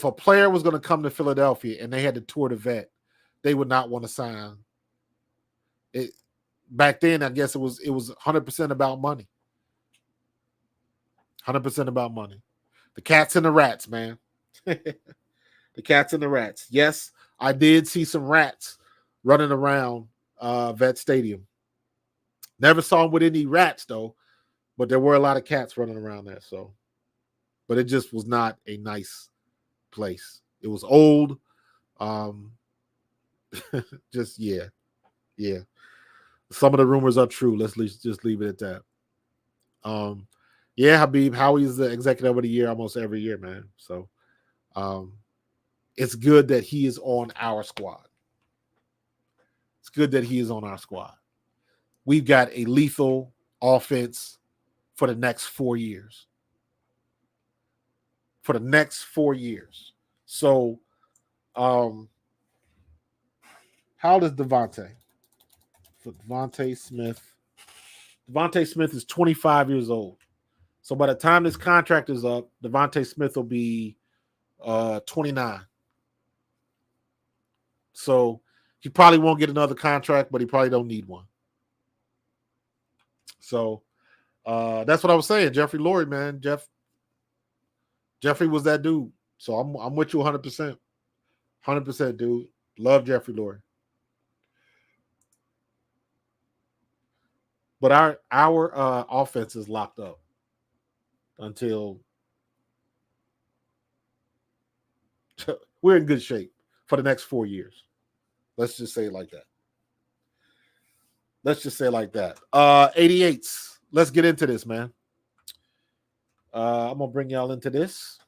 a player was going to come to Philadelphia and they had to tour the vet, they would not want to sign. It back then, I guess it was 100% about money. 100% about money. The cats and the rats, man. The cats and the rats. Yes, I did see some rats running around Vet Stadium. Never saw them with any rats though, but there were a lot of cats running around there. So, but it just was not a nice place. It was old. Just yeah. Some of the rumors are true. Let's just leave it at that. Yeah, Habib, Howie's the executive of the year almost every year, man. So, it's good that he is on our squad. It's good that he is on our squad. We've got a lethal offense for the next 4 years. For the next 4 years. So, how old is Devontae? For Devontae Smith. Devontae Smith is 25 years old. So by the time this contract is up, Devontae Smith will be 29. So he probably won't get another contract, but he probably don't need one. So that's what I was saying. Jeffrey Lurie, man. Jeffrey was that dude. So I'm with you 100%. 100%, dude. Love Jeffrey Lurie. But our offense is locked up until we're in good shape for the next 4 years. Let's just say it like that. 88s. Let's get into this, man. I'm going to bring y'all into this.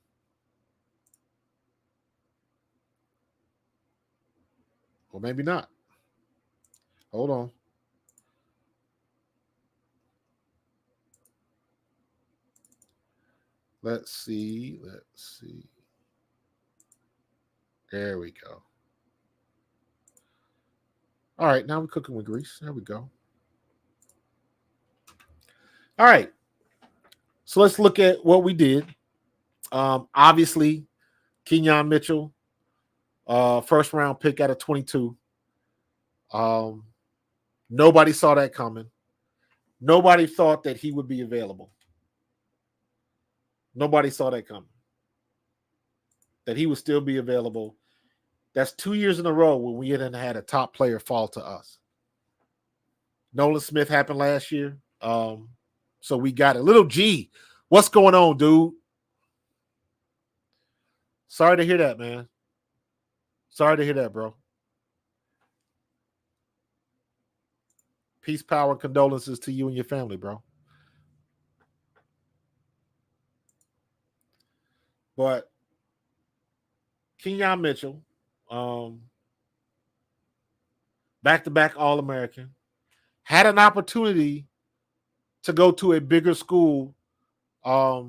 Or maybe not. Hold on. Let's see. There we go. All right, now we're cooking with grease. There we go. All right. So let's look at what we did. Obviously, Quinyon Mitchell, first round pick out of 22. Nobody saw that coming. Nobody thought that he would be available. Nobody saw that coming. That he would still be available. That's 2 years in a row when we hadn't had a top player fall to us. Nolan Smith happened last year. So we got it. Little G, what's going on, dude? Sorry to hear that, man. Sorry to hear that, bro. Peace, power, condolences to you and your family, bro. But Quinyon Mitchell, back-to-back All-American, had an opportunity to go to a bigger school. I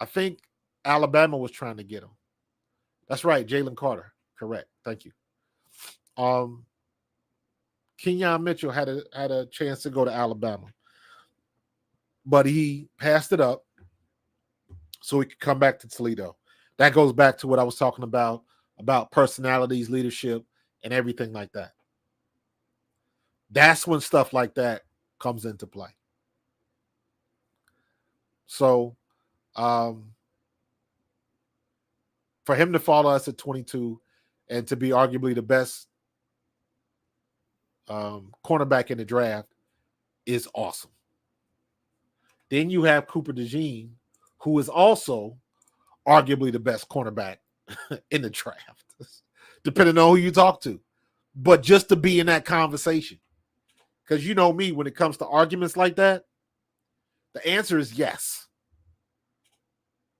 think Alabama was trying to get him. That's right, Jalen Carter. Correct. Thank you. Quinyon Mitchell had a chance to go to Alabama, but he passed it up so he could come back to Toledo. That goes back to what I was talking about personalities, leadership, and everything like that. That's when stuff like that comes into play. So, for him to follow us at 22 and to be arguably the best cornerback in the draft is awesome. Then you have Cooper Dejean, who is also arguably the best cornerback in the draft, depending on who you talk to. But just to be in that conversation, because you know me, when it comes to arguments like that, the answer is yes.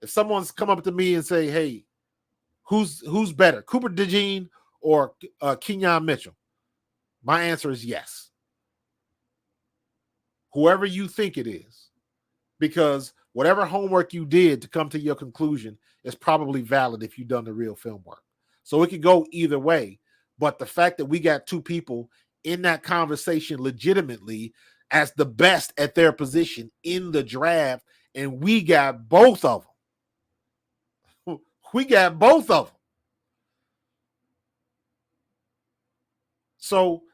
If someone's come up to me and say, hey, who's better, Cooper Dejean or Quinyon Mitchell? My answer is yes. Whoever you think it is, because whatever homework you did to come to your conclusion is probably valid if you've done the real film work. So it could go either way. But the fact that we got two people in that conversation legitimately as the best at their position in the draft, and we got both of them. We got both of them. So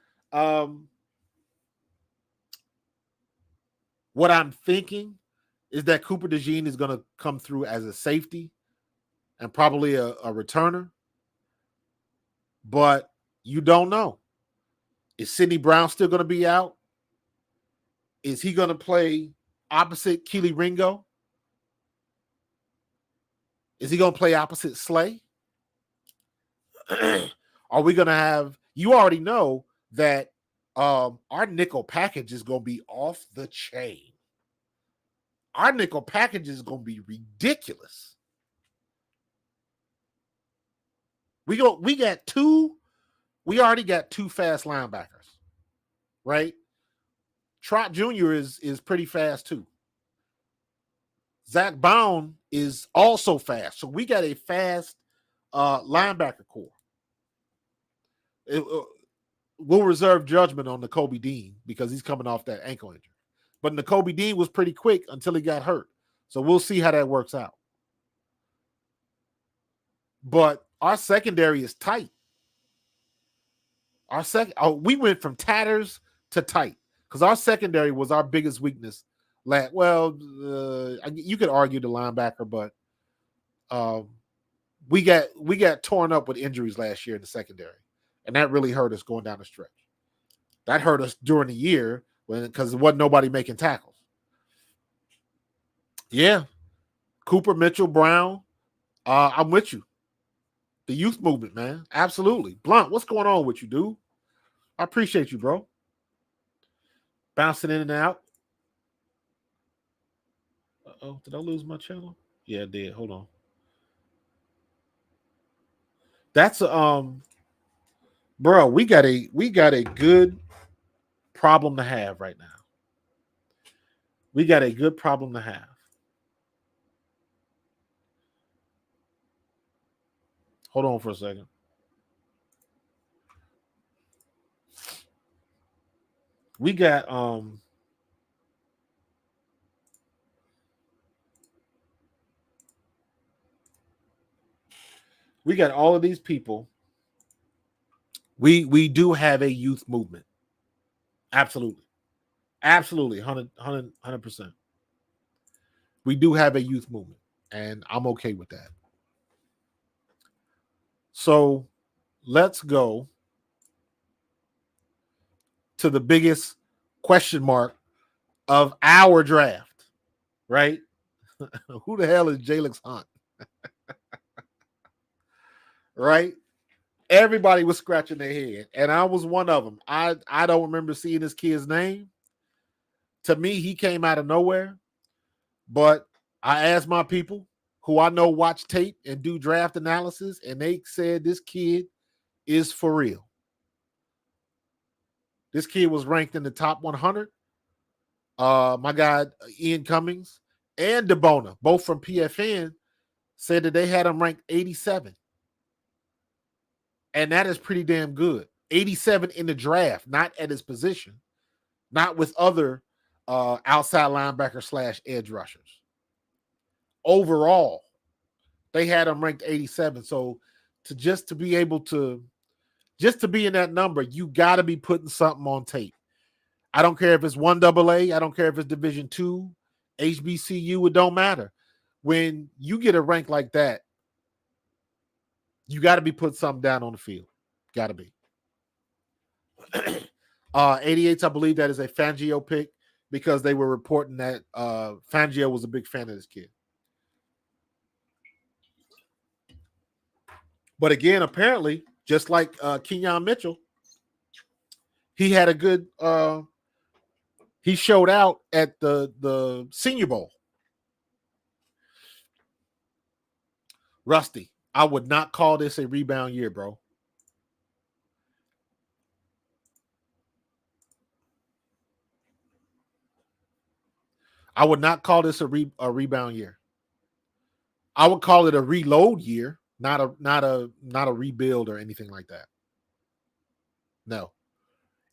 what I'm thinking is that Cooper Dejean is going to come through as a safety and probably a returner. But you don't know. Is Sidney Brown still going to be out? Is he going to play opposite Keely Ringo? Is he going to play opposite Slay? Are we going to have, you already know that our nickel package is going to be off the chain. Our nickel package is going to be ridiculous. We already got two fast linebackers, right? Trot Jr. is pretty fast too. Zach Bound is also fast. So we got a fast linebacker core. We'll reserve judgment on Nakobe Dean because he's coming off that ankle injury. But Nakobe Dean was pretty quick until he got hurt. So we'll see how that works out. But our secondary is tight. We went from tatters to tight because our secondary was our biggest weakness. You could argue the linebacker, but we got torn up with injuries last year in the secondary, and that really hurt us going down the stretch. That hurt us during the year because there wasn't nobody making tackles. Yeah, Cooper, Mitchell, Brown. I'm with you. The youth movement, man. Absolutely. Blunt, what's going on with you, dude? I appreciate you, bro. Bouncing in and out. Uh-oh, did I lose my channel? Yeah, I did. Hold on. That's bro, we got a good problem to have right now. We got a good problem to have. Hold on for a second. We got We got all of these people. We do have a youth movement. Absolutely. Absolutely. 100%. We do have a youth movement, and I'm okay with that. So let's go to the biggest question mark of our draft, right? Who the hell is Jalen Hunt? Right? Everybody was scratching their head, and I was one of them. I don't remember seeing this kid's name. To me, he came out of nowhere, but I asked my people who I know watch tape and do draft analysis, and they said this kid is for real. This kid was ranked in the top 100. My guy Ian Cummings and DeBona, both from PFN, said that they had him ranked 87. And that is pretty damn good. 87 in the draft, not at his position, not with other outside linebacker / edge rushers. Overall, they had him ranked 87. So to be able to be in that number, you got to be putting something on tape. I don't care if it's 1AA. I don't care if it's Division II, HBCU. It don't matter. When you get a rank like that, you got to be putting something down on the field. Got to be. 88s, I believe that is a Fangio pick because they were reporting that Fangio was a big fan of this kid. But again, apparently, just like Quinyon Mitchell, he had a good he showed out at the Senior Bowl. Rusty, I would not call this a rebound year, bro. I would not call this a rebound year. I would call it a reload year, not a rebuild or anything like that. No.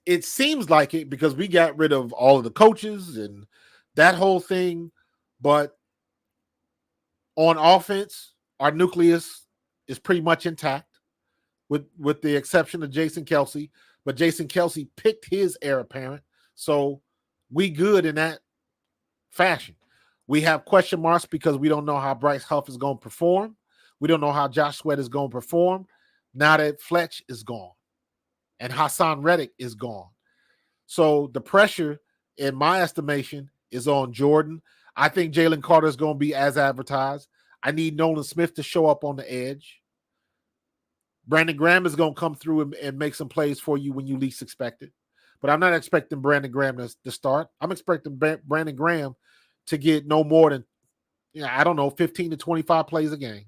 It seems like it because we got rid of all of the coaches and that whole thing. But on offense, our nucleus is pretty much intact with the exception of Jason Kelce. But Jason Kelce picked his heir apparent. So we good in that fashion. We have question marks because we don't know how Bryce Huff is going to perform. We don't know how Josh Sweat is going to perform now that Fletch is gone and Haason Reddick is gone. So the pressure, in my estimation, is on Jordan. I think Jalen Carter is going to be as advertised. I need Nolan Smith to show up on the edge. Brandon Graham is going to come through and make some plays for you when you least expect it. But I'm not expecting Brandon Graham to start. I'm expecting Brandon Graham to get no more than, 15 to 25 plays a game.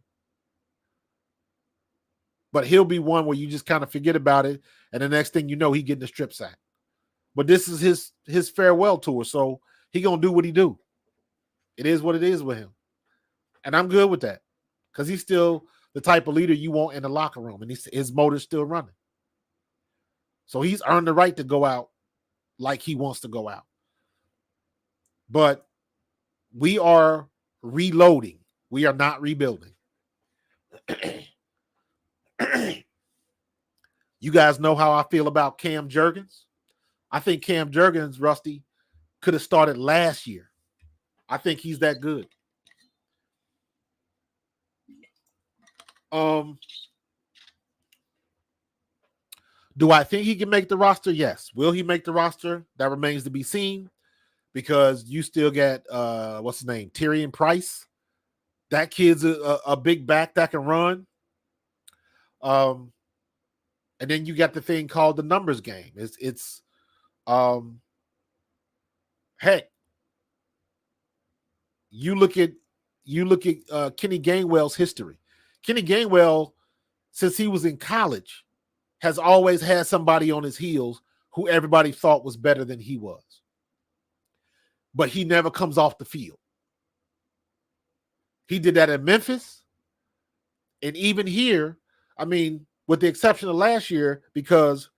But he'll be one where you just kind of forget about it, and the next thing you know, he getting a strip sack. But this is his farewell tour, so he gonna do what he do. It is what it is with him, and I'm good with that because he's still the type of leader you want in the locker room, and his motor's still running. So he's earned the right to go out like he wants to go out. But we are reloading. We are not rebuilding. You guys know how I feel about Cam Jurgens. I think Cam Jurgens, Rusty, could have started last year. I think he's that good. Do I think he can make the roster? Yes. Will he make the roster? That remains to be seen because you still get, what's his name? Tyrion Price. That kid's a big back that can run. And then you got the thing called the numbers game. It's heck, you look at Kenny Gainwell's history. Kenny Gainwell, since he was in college, has always had somebody on his heels who everybody thought was better than he was. But he never comes off the field. He did that in Memphis. And even here, I mean, with the exception of last year, because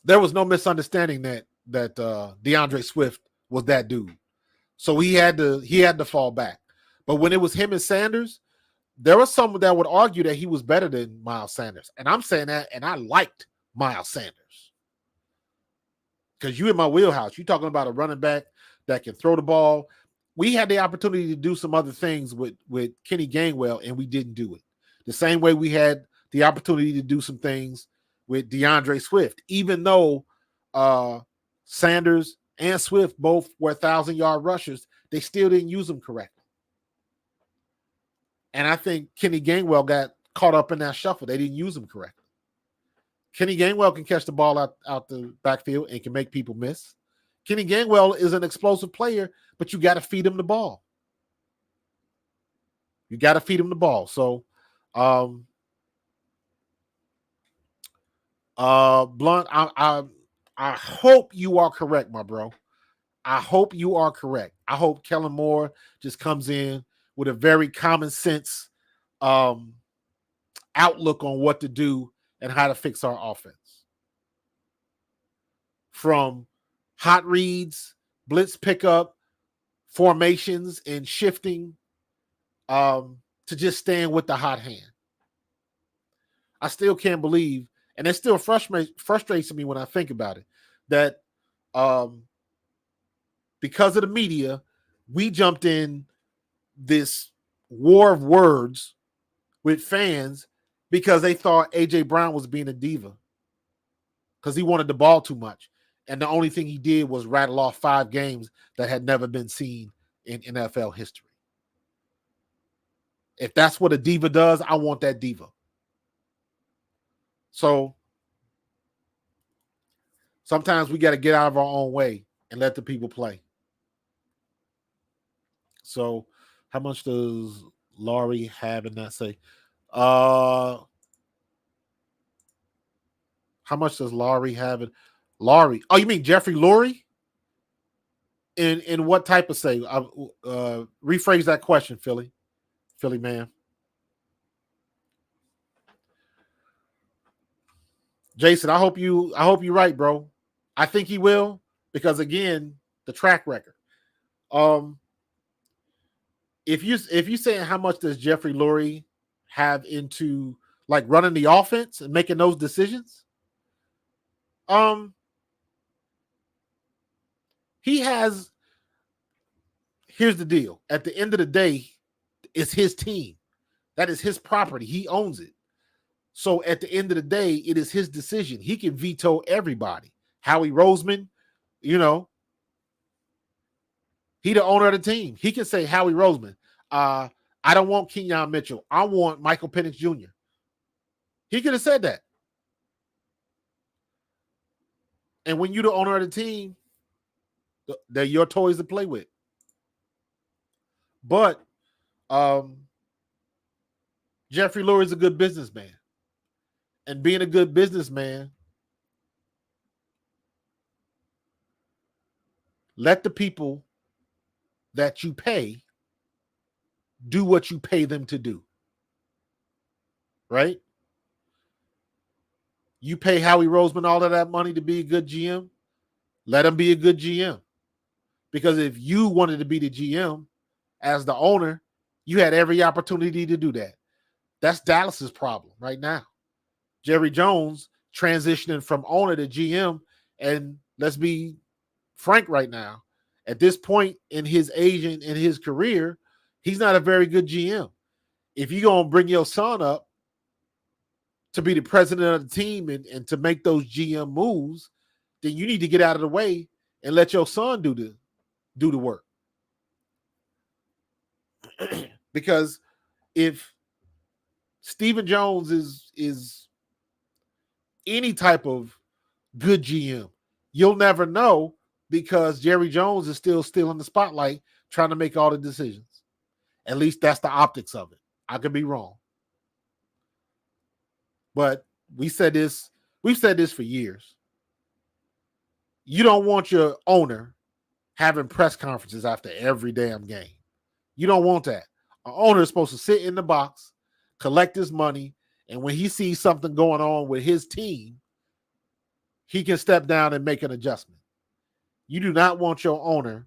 there was no misunderstanding that DeAndre Swift was that dude. So he had to fall back. But when it was him and Sanders, there was some that would argue that he was better than Miles Sanders. And I'm saying that, and I liked Miles Sanders. Because you in my wheelhouse. You're talking about a running back that can throw the ball. We had the opportunity to do some other things with Kenny Gainwell, and we didn't do it. The same way we had the opportunity to do some things with DeAndre Swift. Even though Sanders and Swift both were 1,000-yard rushers, they still didn't use them correctly. And I think Kenny Gainwell got caught up in that shuffle. They didn't use him correctly. Kenny Gainwell can catch the ball out the backfield and can make people miss. Kenny Gainwell is an explosive player, but you got to feed him the ball. You got to feed him the ball. So, Blunt, I hope you are correct, my bro. I hope you are correct. I hope Kellen Moore just comes in with a very common sense outlook on what to do and how to fix our offense. From hot reads, blitz pickup, formations, and shifting to just staying with the hot hand. I still can't believe, and it still frustrates me when I think about it, that because of the media, we jumped in this war of words with fans because they thought A.J. Brown was being a diva because he wanted the ball too much. And the only thing he did was rattle off 5 games that had never been seen in NFL history. If that's what a diva does, I want that diva. So sometimes we got to get out of our own way and let the people play. So how much does Laurie have in that say? How much does Laurie have it? Laurie. Oh, you mean Jeffrey Lurie? In what type of say? Rephrase that question, Philly man. Jason, I hope you're right, bro. I think he will because again, the track record. If you saying how much does Jeffrey Lurie have into like running the offense and making those decisions, he has. Here's the deal. At the end of the day, it's his team. That is his property. He owns it. So at the end of the day, it is his decision. He can veto everybody. Howie Roseman, he the owner of the team. He can say, Howie Roseman, I don't want Quinyon Mitchell. I want Michael Penix Jr. He could have said that. And when you're the owner of the team, they're your toys to play with. But Jeffrey Lurie is a good businessman. And being a good businessman, let the people that you pay do what you pay them to do. Right? You pay Howie Roseman all of that money to be a good GM, let him be a good GM. Because if you wanted to be the GM as the owner, you had every opportunity to do that. That's Dallas's problem right now. Jerry Jones transitioning from owner to GM, and let's be frank right now. At this point in his age and in his career, he's not a very good GM. If you're going to bring your son up to be the president of the team and to make those GM moves, then you need to get out of the way and let your son do the work. Because if Stephen Jones is any type of good GM, you'll never know because Jerry Jones is still in the spotlight trying to make all the decisions. At least that's the optics of it. I could be wrong. But we've said this for years. You don't want your owner having press conferences after every damn game. You don't want that. An owner is supposed to sit in the box, collect his money, and when he sees something going on with his team, he can step down and make an adjustment. You do not want your owner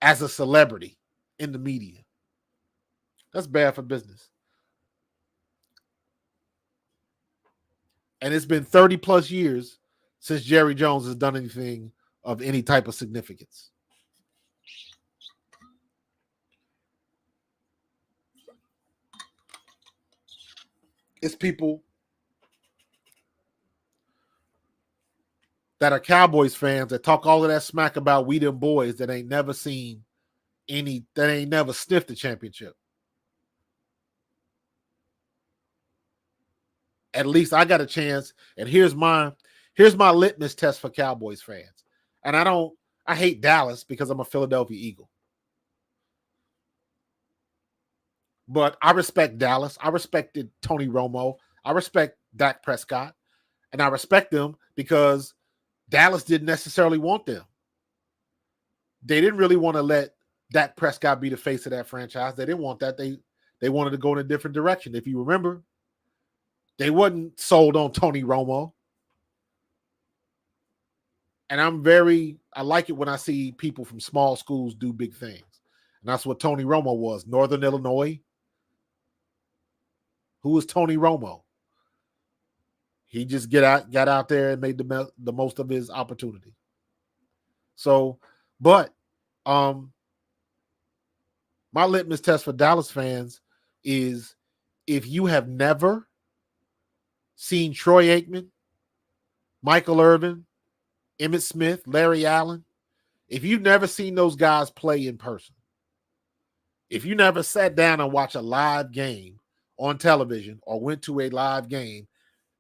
as a celebrity in the media. That's bad for business. And it's been 30 plus years since Jerry Jones has done anything of any type of significance. It's people that are Cowboys fans that talk all of that smack about we them boys that ain't never seen that ain't never sniffed the championship. At least I got a chance, and here's my litmus test for Cowboys fans. And I hate Dallas because I'm a Philadelphia Eagle. But I respect Dallas. I respected Tony Romo. I respect Dak Prescott. And I respect them because Dallas didn't necessarily want them. They didn't really want to let Dak Prescott be the face of that franchise. They didn't want that. They wanted to go in a different direction. If you remember, they wasn't sold on Tony Romo. And I like it when I see people from small schools do big things. And that's what Tony Romo was. Northern Illinois. Who was Tony Romo? He just got out there and made the most of his opportunity. So, but my litmus test for Dallas fans is if you have never seen Troy Aikman, Michael Irvin, Emmitt Smith, Larry Allen, if you've never seen those guys play in person, if you never sat down and watched a live game on television or went to a live game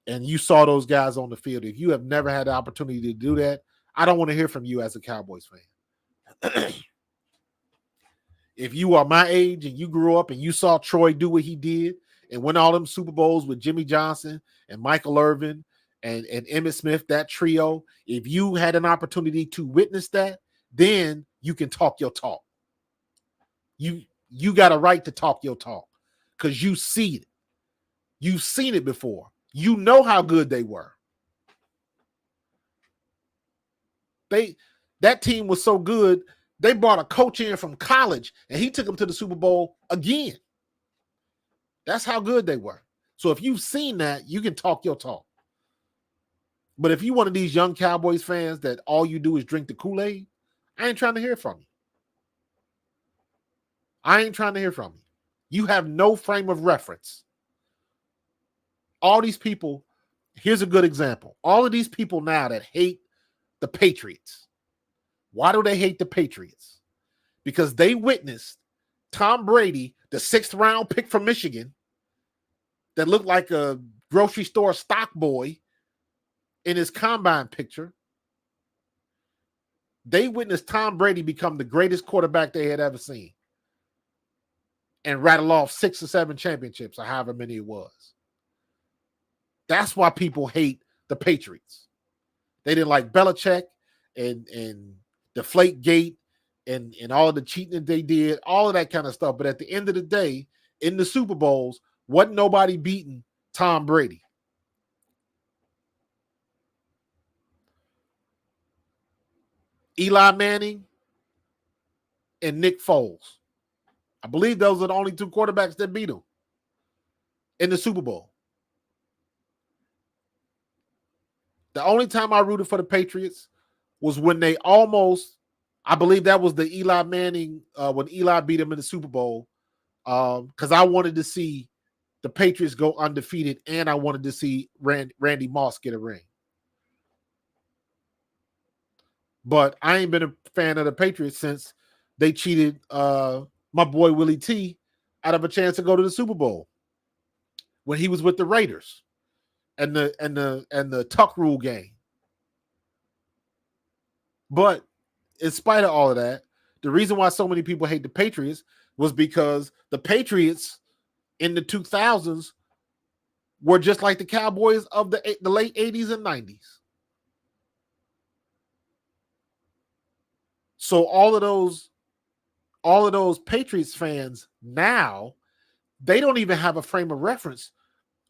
and you saw those guys on the field, if you have never had the opportunity to do that, I don't want to hear from you as a Cowboys fan. If you are my age and you grew up and you saw Troy do what he did and win all them Super Bowls with Jimmy Johnson and Michael Irvin and Emmitt Smith, that trio, if you had an opportunity to witness that, then you can talk your talk. You got a right to talk your talk because you see it. You've seen it before. You know how good they were. That team was so good, they brought a coach in from college and he took them to the Super Bowl again. That's how good they were. So if you've seen that, you can talk your talk. But if you're one of these young Cowboys fans that all you do is drink the Kool-Aid, I ain't trying to hear from you. I ain't trying to hear from you. You have no frame of reference. All these people, here's a good example. All of these people now that hate the Patriots. Why do they hate the Patriots? Because they witnessed Tom Brady, the 6th round pick from Michigan, that looked like a grocery store stock boy in his combine picture. They witnessed Tom Brady become the greatest quarterback they had ever seen and rattle off 6 or 7 championships or however many it was. That's why people hate the Patriots. They didn't like Belichick and Deflategate and all of the cheating that they did, all of that kind of stuff. But at the end of the day, in the Super Bowls, wasn't nobody beating Tom Brady. Eli Manning and Nick Foles. I believe those are the only 2 quarterbacks that beat him in the Super Bowl. The only time I rooted for the Patriots was when they almost, I believe that was the Eli Manning, when Eli beat him in the Super Bowl, because I wanted to see the Patriots go undefeated and I wanted to see Randy Moss get a ring. But I ain't been a fan of the Patriots since they cheated my boy Willie T out of a chance to go to the Super Bowl when he was with the Raiders and the tuck rule game. But in spite of all of that, the reason why so many people hate the Patriots was because the Patriots in the 2000s were just like the Cowboys of the late 80s and 90s. So all of those Patriots fans now, they don't even have a frame of reference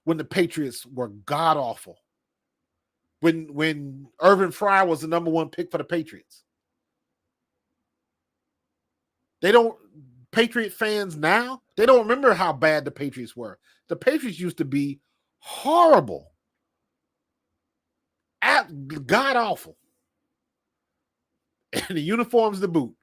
when the Patriots were god awful. When Irvin Fryer was the number 1 pick for the Patriots. Patriot fans now, they don't remember how bad the Patriots were. The Patriots used to be horrible, god awful, and the uniforms to boot.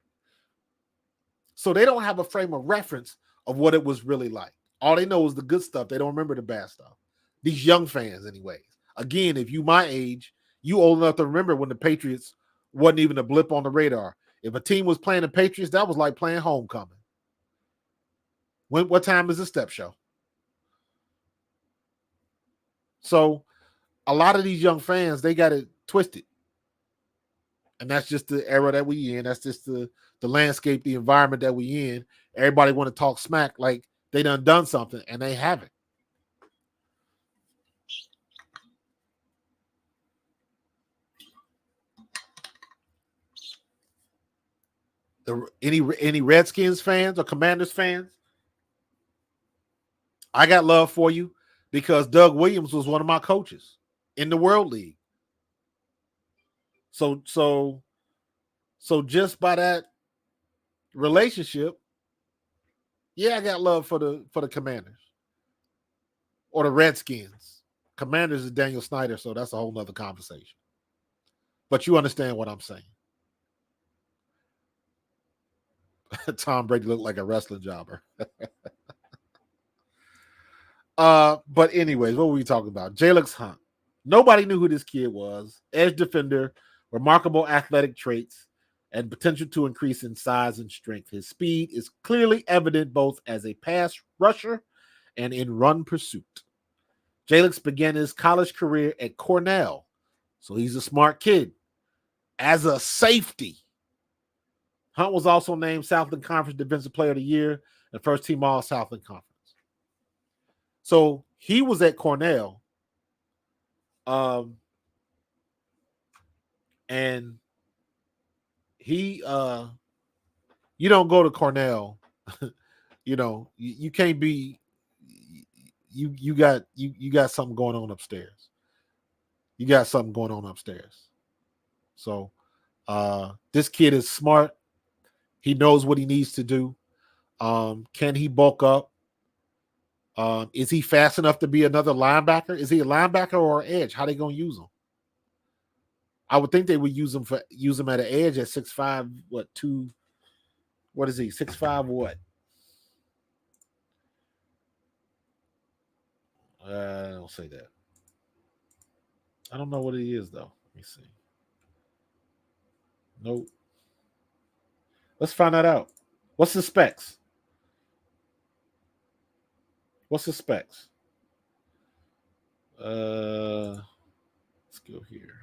So they don't have a frame of reference of what it was really like. All they know is the good stuff. They don't remember the bad stuff. These young fans, anyways. Again, if you my age, you old enough to remember when the Patriots wasn't even a blip on the radar. If a team was playing the Patriots, that was like playing homecoming. What time is the step show? So a lot of these young fans, they got it twisted. And that's just the era that we in. That's just the landscape, the environment that we in. Everybody want to talk smack like they done something, and they haven't. Any Redskins fans or Commanders fans? I got love for you because Doug Williams was one of my coaches in the World League. So just by that relationship, yeah, I got love for the Commanders or the Redskins. Commanders is Daniel Snyder, so that's a whole nother conversation. But you understand what I'm saying. Tom Brady looked like a wrestling jobber. But anyways, what were we talking about? Jalen Hunt. Nobody knew who this kid was. Edge defender, remarkable athletic traits, and potential to increase in size and strength. His speed is clearly evident both as a pass rusher and in run pursuit. Jalen began his college career at Cornell, so he's a smart kid, as a safety. Hunt was also named Southland Conference Defensive Player of the Year and first team All Southland Conference. So he was at Cornell, and he, you don't go to Cornell, you can't be, you got something going on upstairs. You got something going on upstairs. So this kid is smart. He knows what he needs to do. Can he bulk up? Is he fast enough to be another linebacker? Is he a linebacker or an edge? How they gonna use him? I would think they would use him at an edge at 6'5", what, 2, what is he? 6'5", what? I don't say that. I don't know what he is though. Let me see. Nope. Let's find that out. What's the specs? Let's go here.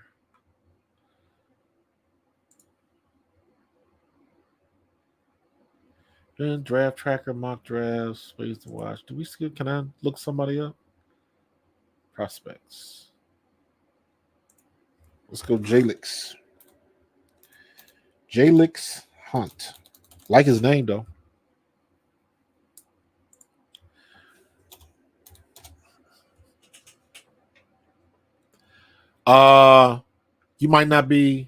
Then draft tracker, mock drafts, ways to watch. Do we skip? Can I look somebody up? Prospects. Let's go Jalix. Jalix Hunt. Like his name though. You might not be.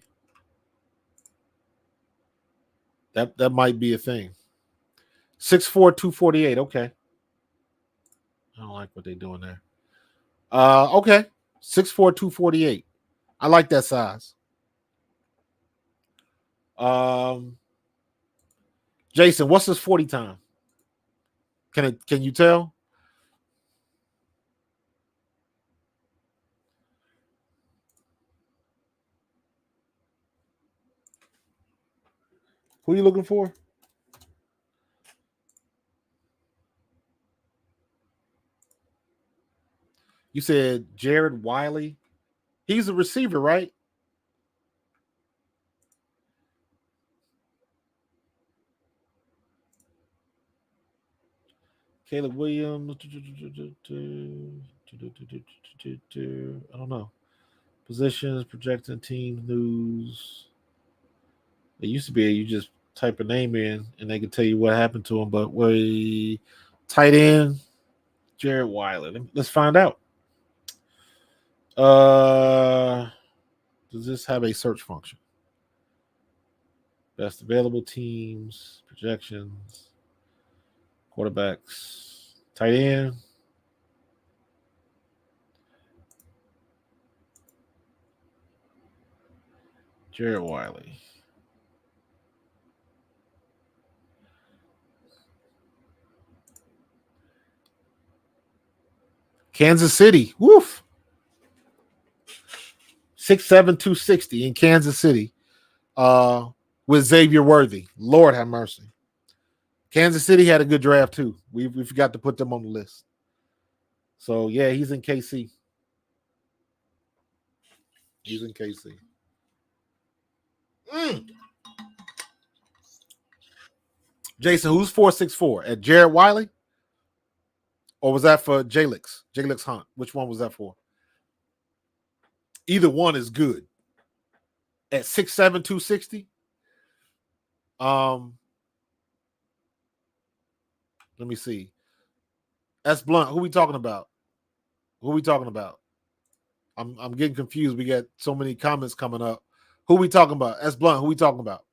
That might be a thing. 6'4", 248. Okay. I don't like what they're doing there. Okay. 6'4", 248. I like that size. Jason, what's his 40 time? Can you tell? Who are you looking for? You said Jared Wiley. He's a receiver, right? Caleb Williams. I don't know. Positions, projecting team news. It used to be you just type a name in and they can tell you what happened to him. But we tight end, Jared Wiley. Let's find out. Does this have a search function? Best available teams, projections. Quarterbacks. Tight end. Jared Wiley. Kansas City. Woof. 6'7", 260 in Kansas City. With Xavier Worthy. Lord have mercy. Kansas City had a good draft too. We forgot to put them on the list. So yeah, he's in KC. He's in KC. Jason, who's 464? At Jared Wiley? Or was that for Jalix? Jalix Hunt. Which one was that for? Either one is good. At 6'7", 260. Let me see. S Blunt. Who we talking about? Who we talking about? I'm getting confused. We got so many comments coming up. Who we talking about? S Blunt. Who we talking about?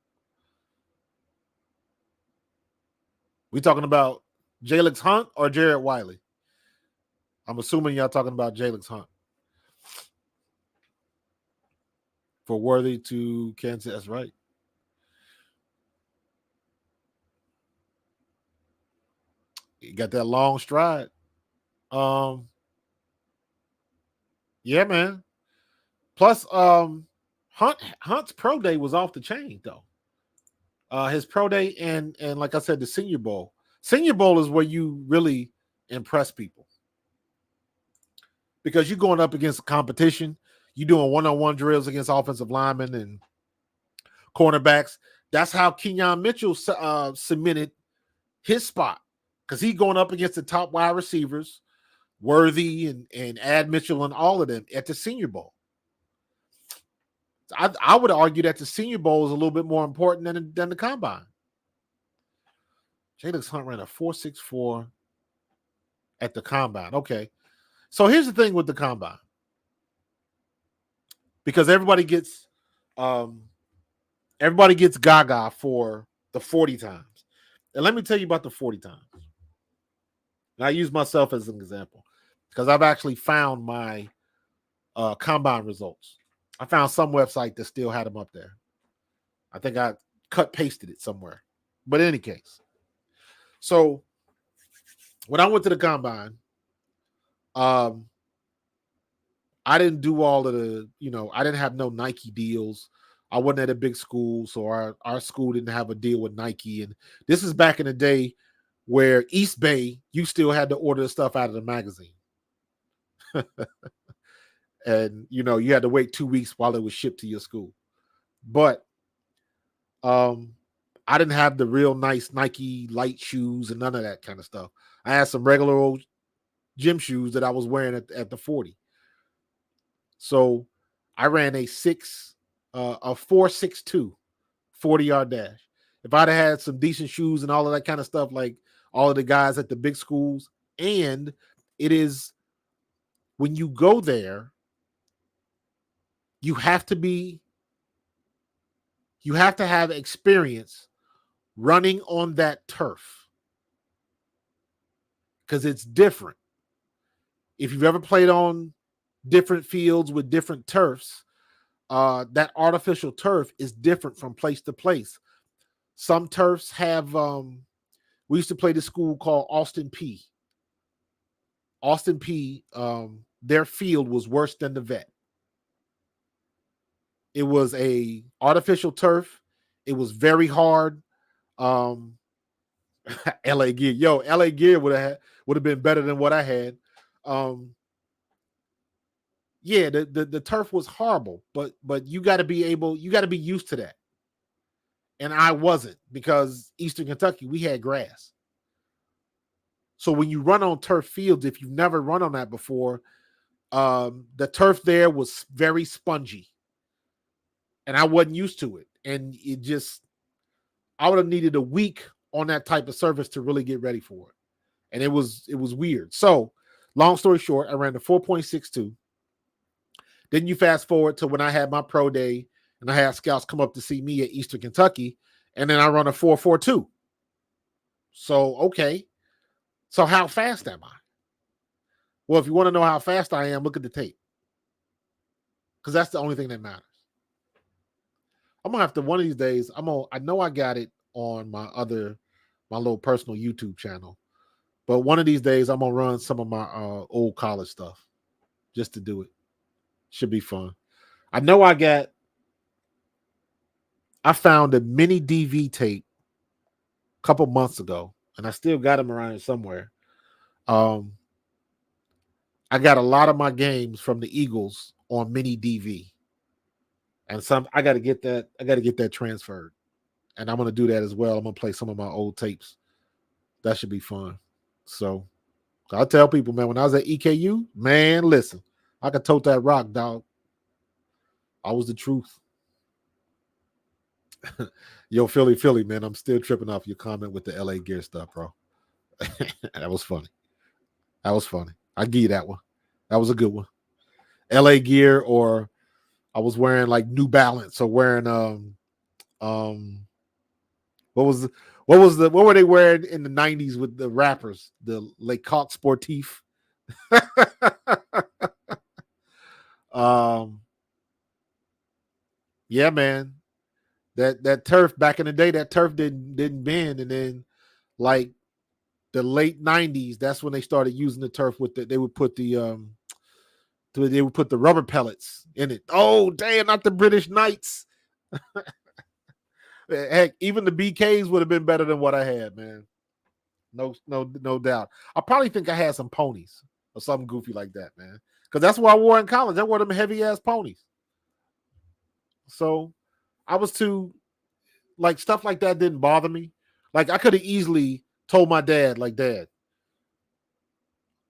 We talking about Jalix Hunt or Jared Wiley? I'm assuming y'all talking about Jalix Hunt. For Worthy to Kansas. That's right. You got that long stride. Yeah, man. Plus, Hunt's pro day was off the chain though. His pro day and like I said, the Senior Bowl. Senior Bowl is where you really impress people because you're going up against the competition. You're doing one-on-one drills against offensive linemen and cornerbacks. That's how Quinyon Mitchell cemented his spot because he's going up against the top wide receivers, Worthy and Ad Mitchell and all of them at the Senior Bowl. I would argue that the Senior Bowl is a little bit more important than the Combine. Jalix Hunt ran a 4.64 at the Combine. Okay. So here's the thing with the Combine. Because everybody gets gaga for the 40 times. And let me tell you about the 40 times. And I use myself as an example because I've actually found my Combine results. I found some website that still had them up there. I think I pasted it somewhere. But in any case. So when I went to the Combine, I didn't do all of the, I didn't have no Nike deals. I wasn't at a big school, so our school didn't have a deal with Nike. And this is back in the day where East Bay, you still had to order the stuff out of the magazine. And, you had to wait 2 weeks while it was shipped to your school. But I didn't have the real nice Nike light shoes and none of that kind of stuff. I had some regular old gym shoes that I was wearing at the 40. So I ran a 4.62 40-yard dash. If I'd have had some decent shoes and all of that kind of stuff, like all of the guys at the big schools, and it is when you go there, you have to have experience running on that turf because it's different. If you've ever played on different fields with different turfs, that artificial turf is different from place to place. Some turfs have, we used to play this school called Austin P. Austin P, their field was worse than the vet. It was a artificial turf. It was very hard. LA Gear. LA Gear would have been better than what I had. Yeah, the turf was horrible, but you got to be used to that. And I wasn't because Eastern Kentucky, we had grass. So when you run on turf fields, if you've never run on that before, the turf there was very spongy. And I wasn't used to it. And I would have needed a week on that type of surface to really get ready for it. And it was weird. So long story short, I ran the 4.62. Then you fast forward to when I had my pro day and I had scouts come up to see me at Eastern Kentucky. And then I run a 4.42. So, okay. So how fast am I? Well, if you want to know how fast I am, look at the tape. Because that's the only thing that matters. I'm gonna have to one of these days. I know I got it on my little personal YouTube channel. But one of these days I'm gonna run some of my old college stuff just to do it. Should be fun. I know I found a mini DV tape a couple months ago, and I still got them around here somewhere. I got a lot of my games from the Eagles on mini DV. And I gotta get that transferred. And I'm gonna do that as well. I'm gonna play some of my old tapes. That should be fun. So I tell people, man, when I was at EKU, man, listen, I could tote that rock, dog. I was the truth. Yo, Philly, man, I'm still tripping off your comment with the LA gear stuff, bro. That was funny. I give you that one. That was a good one. LA gear, or I was wearing like New Balance, or wearing what were they wearing in the 90s with the rappers? The Le Coq Sportif. Yeah, man. That turf back in the day, that turf didn't bend, and then like the late 90s, that's when they started using the turf with they would put the rubber pellets in it. Oh, damn, not the British Knights. Heck, even the BKs would have been better than what I had, man. No doubt. I probably think I had some ponies or something goofy like that, man. Because that's what I wore in college. I wore them heavy ass ponies. So I was too, like, stuff like that didn't bother me. Like, I could have easily told my dad, like, Dad,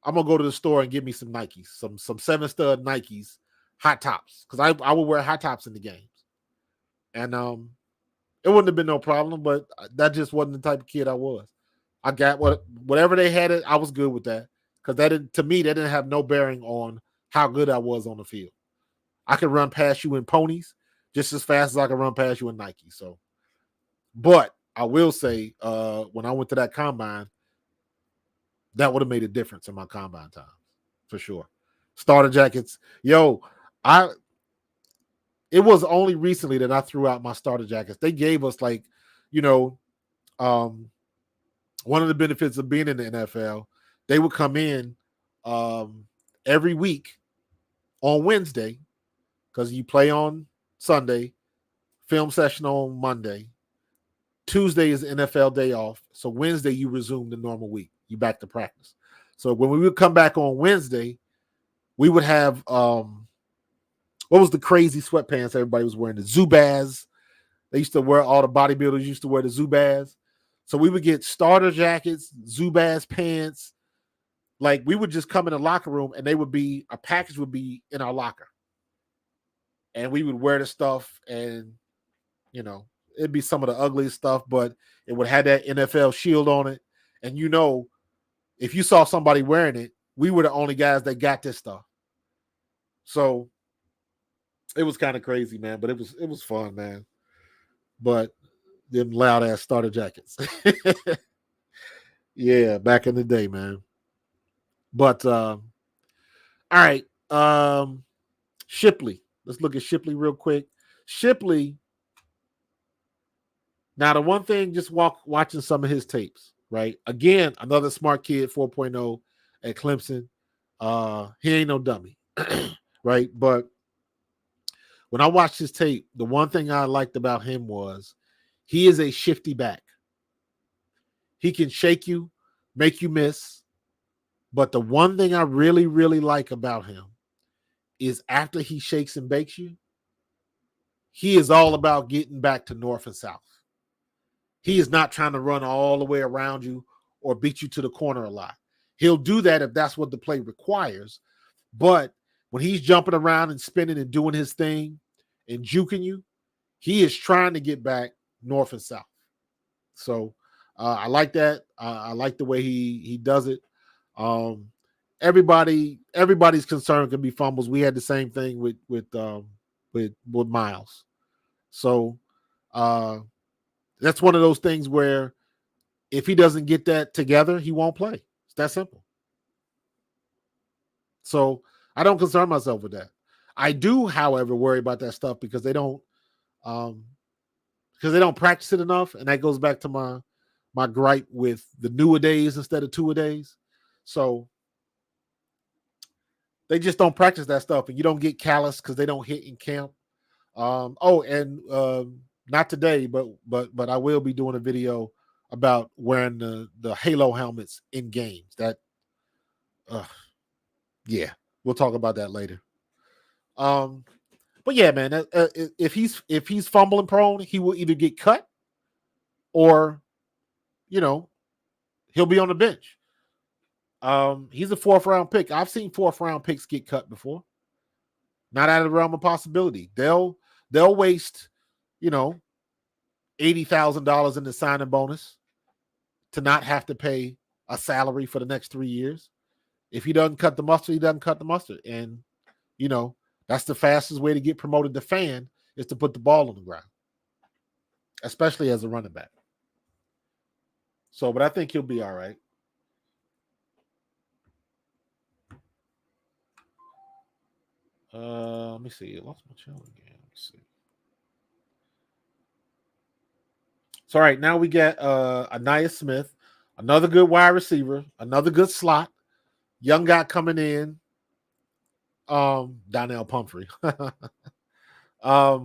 I'm gonna go to the store and get me some Nikes, some 7-stud Nikes, hot tops, because I would wear hot tops in the games, and it wouldn't have been no problem. But that just wasn't the type of kid I was. I got whatever they had it, I was good with that, because that didn't have no bearing on how good I was on the field. I could run past you in ponies just as fast as I could run past you in Nike. So, but I will say, when I went to that combine, that would have made a difference in my combine time, for sure. Starter jackets. Yo, it was only recently that I threw out my starter jackets. They gave us, like, one of the benefits of being in the NFL, they would come in every week on Wednesday, because you play on Sunday, film session on Monday. Tuesday is NFL day off. So Wednesday, you resume the normal week. You back to practice. So when we would come back on Wednesday, we would have what was the crazy sweatpants everybody was wearing? The Zubaz. They used to wear, all the bodybuilders used to wear the Zubaz. So we would get starter jackets, Zubaz pants. Like, we would just come in the locker room, and a package would be in our locker. And we would wear the stuff, and, it'd be some of the ugliest stuff, but it would have that NFL shield on it. And, if you saw somebody wearing it, we were the only guys that got this stuff. So it was kind of crazy, man, but it was fun, man. But them loud ass starter jackets. Yeah, back in the day, man. But all right. Shipley. Let's look at Shipley real quick. Shipley. Now, the one thing, just watching some of his tapes, right? Again, another smart kid, 4.0 at Clemson. He ain't no dummy, right? But when I watched his tape, the one thing I liked about him was he is a shifty back. He can shake you, make you miss. But the one thing I really, really like about him is after he shakes and bakes you, he is all about getting back to north and south. He is not trying to run all the way around you or beat you to the corner a lot. He'll do that if that's what the play requires. But when he's jumping around and spinning and doing his thing and juking you, he is trying to get back north and south. So I like that. I like the way he does it. Everybody's concern can be fumbles. We had the same thing with Miles. So that's one of those things where if he doesn't get that together, he won't play. It's that simple. So I don't concern myself with that. I do, however, worry about that stuff because they don't practice it enough, and that goes back to my gripe with the newer-a-days instead of two-a-days. So they just don't practice that stuff, and you don't get callous because they don't hit in camp. Not today, but I will be doing a video about wearing the Halo helmets in games. That, yeah, we'll talk about that later. But yeah, man, if he's fumbling prone, he will either get cut or, he'll be on the bench. He's a 4th-round pick. I've seen 4th-round picks get cut before. Not out of the realm of possibility. They'll waste, $80,000 in the signing bonus to not have to pay a salary for the next 3 years. If he doesn't cut the mustard, he doesn't cut the mustard. And, that's the fastest way to get promoted to fan is to put the ball on the ground, especially as a running back. So, but I think he'll be all right. Let me see. I lost my channel again. Let me see. So, all right, now we get Anaya Smith, another good wide receiver, another good slot, young guy coming in. Donnell Pumphrey. I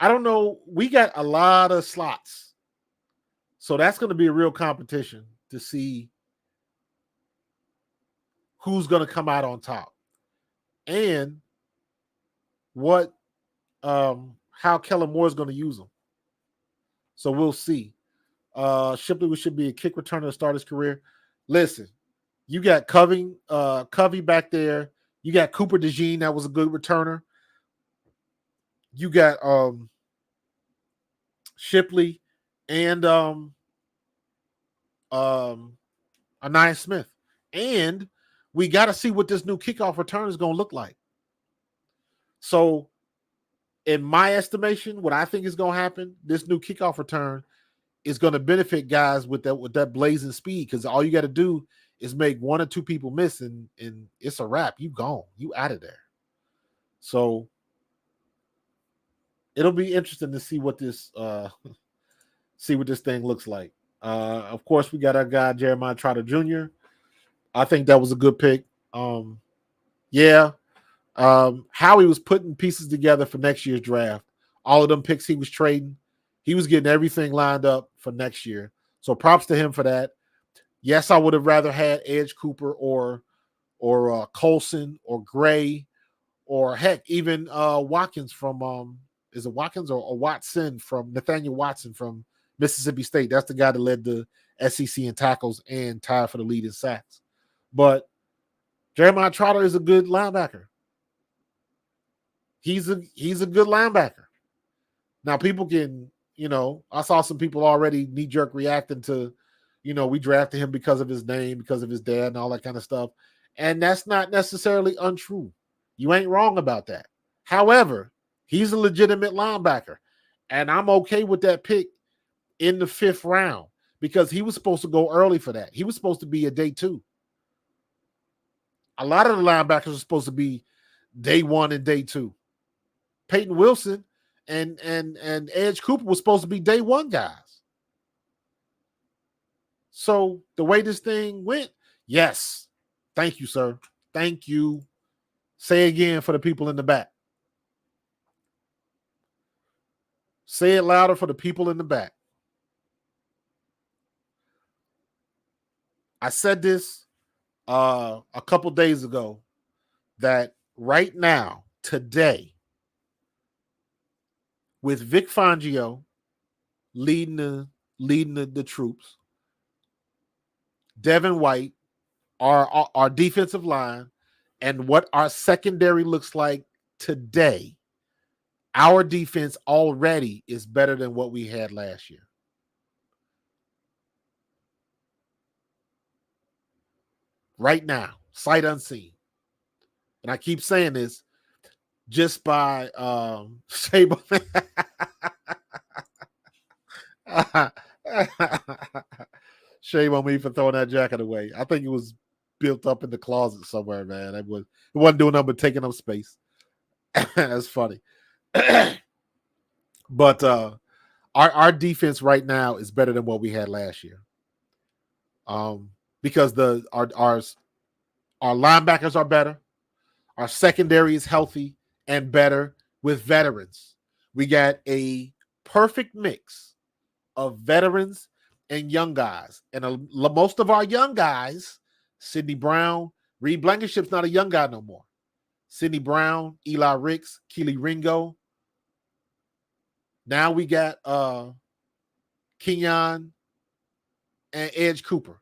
don't know. We got a lot of slots. So that's going to be a real competition to see who's going to come out on top and how Kellen Moore is going to use them. So we'll see. Shipley should be a kick returner to start his career. Listen, you got Covey back there. You got Cooper Dejean, that was a good returner. You got Shipley and Anaya Smith. And we got to see what this new kickoff return is going to look like. So, in my estimation, what I think is going to happen, this new kickoff return is going to benefit guys with that blazing speed, because all you got to do is make 1 or 2 people miss, and it's a wrap. You gone. You out of there. So it'll be interesting to see what this thing looks like. Of course, we got our guy Jeremiah Trotter Jr. I think that was a good pick. Howie was putting pieces together for next year's draft. All of them picks he was trading, he was getting everything lined up for next year. So props to him for that. Yes, I would have rather had Edge Cooper or Colson or Gray, or heck, even Watkins from is it Watkins or Watson from Nathaniel Watson from Mississippi State. That's the guy that led the SEC in tackles and tied for the lead in sacks. But Jeremiah Trotter is a good linebacker. He's a good linebacker. Now people can, I saw some people already knee-jerk reacting to, we drafted him because of his name, because of his dad and all that kind of stuff. And that's not necessarily untrue. You ain't wrong about that. However, he's a legitimate linebacker. And I'm okay with that pick in the 5th round, because he was supposed to go early for that. He was supposed to be a day 2. A lot of the linebackers are supposed to be day 1 and day 2. Peyton Wilson and Edge Cooper was supposed to be day 1 guys. So the way this thing went, yes. Thank you, sir. Thank you. Say again for the people in the back. Say it louder for the people in the back. I said this a couple days ago, that right now, today, with Vic Fangio leading the troops, Devin White, our defensive line, and what our secondary looks like today, our defense already is better than what we had last year. Right now, sight unseen. And I keep saying this just by Sable. Shame on me for throwing that jacket away. I think it was built up in the closet somewhere, man. It wasn't doing nothing but taking up space. That's funny. But our defense right now is better than what we had last year. Because our linebackers are better. Our secondary is healthy and better with veterans. We got a perfect mix of veterans and young guys. And most of our young guys, Sidney Brown, Reed Blankenship's not a young guy no more. Sidney Brown, Eli Ricks, Keely Ringo. Now we got Quinyon and Edge Cooper.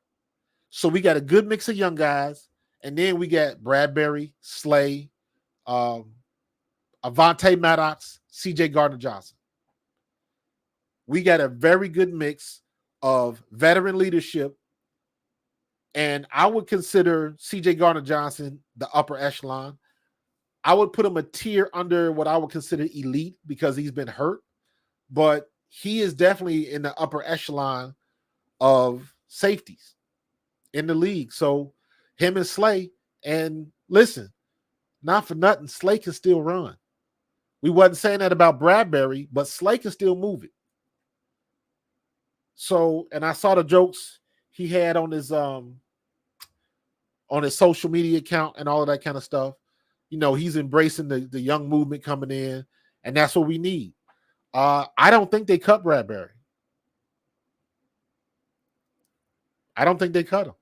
So we got a good mix of young guys. And then we got Bradbury, Slay, Avonte Maddox, C.J. Gardner-Johnson. We got a very good mix of veteran leadership. And I would consider C.J. Gardner-Johnson the upper echelon. I would put him a tier under what I would consider elite because he's been hurt. But he is definitely in the upper echelon of safeties in the league. So him and Slay, and listen, not for nothing, Slay can still run. We wasn't saying that about Bradbury, but Slay can still move it. So, and I saw the jokes he had on his social media account and all of that kind of stuff. You know, he's embracing the young movement coming in, and that's what we need. I don't think they cut Bradbury. I don't think they cut him.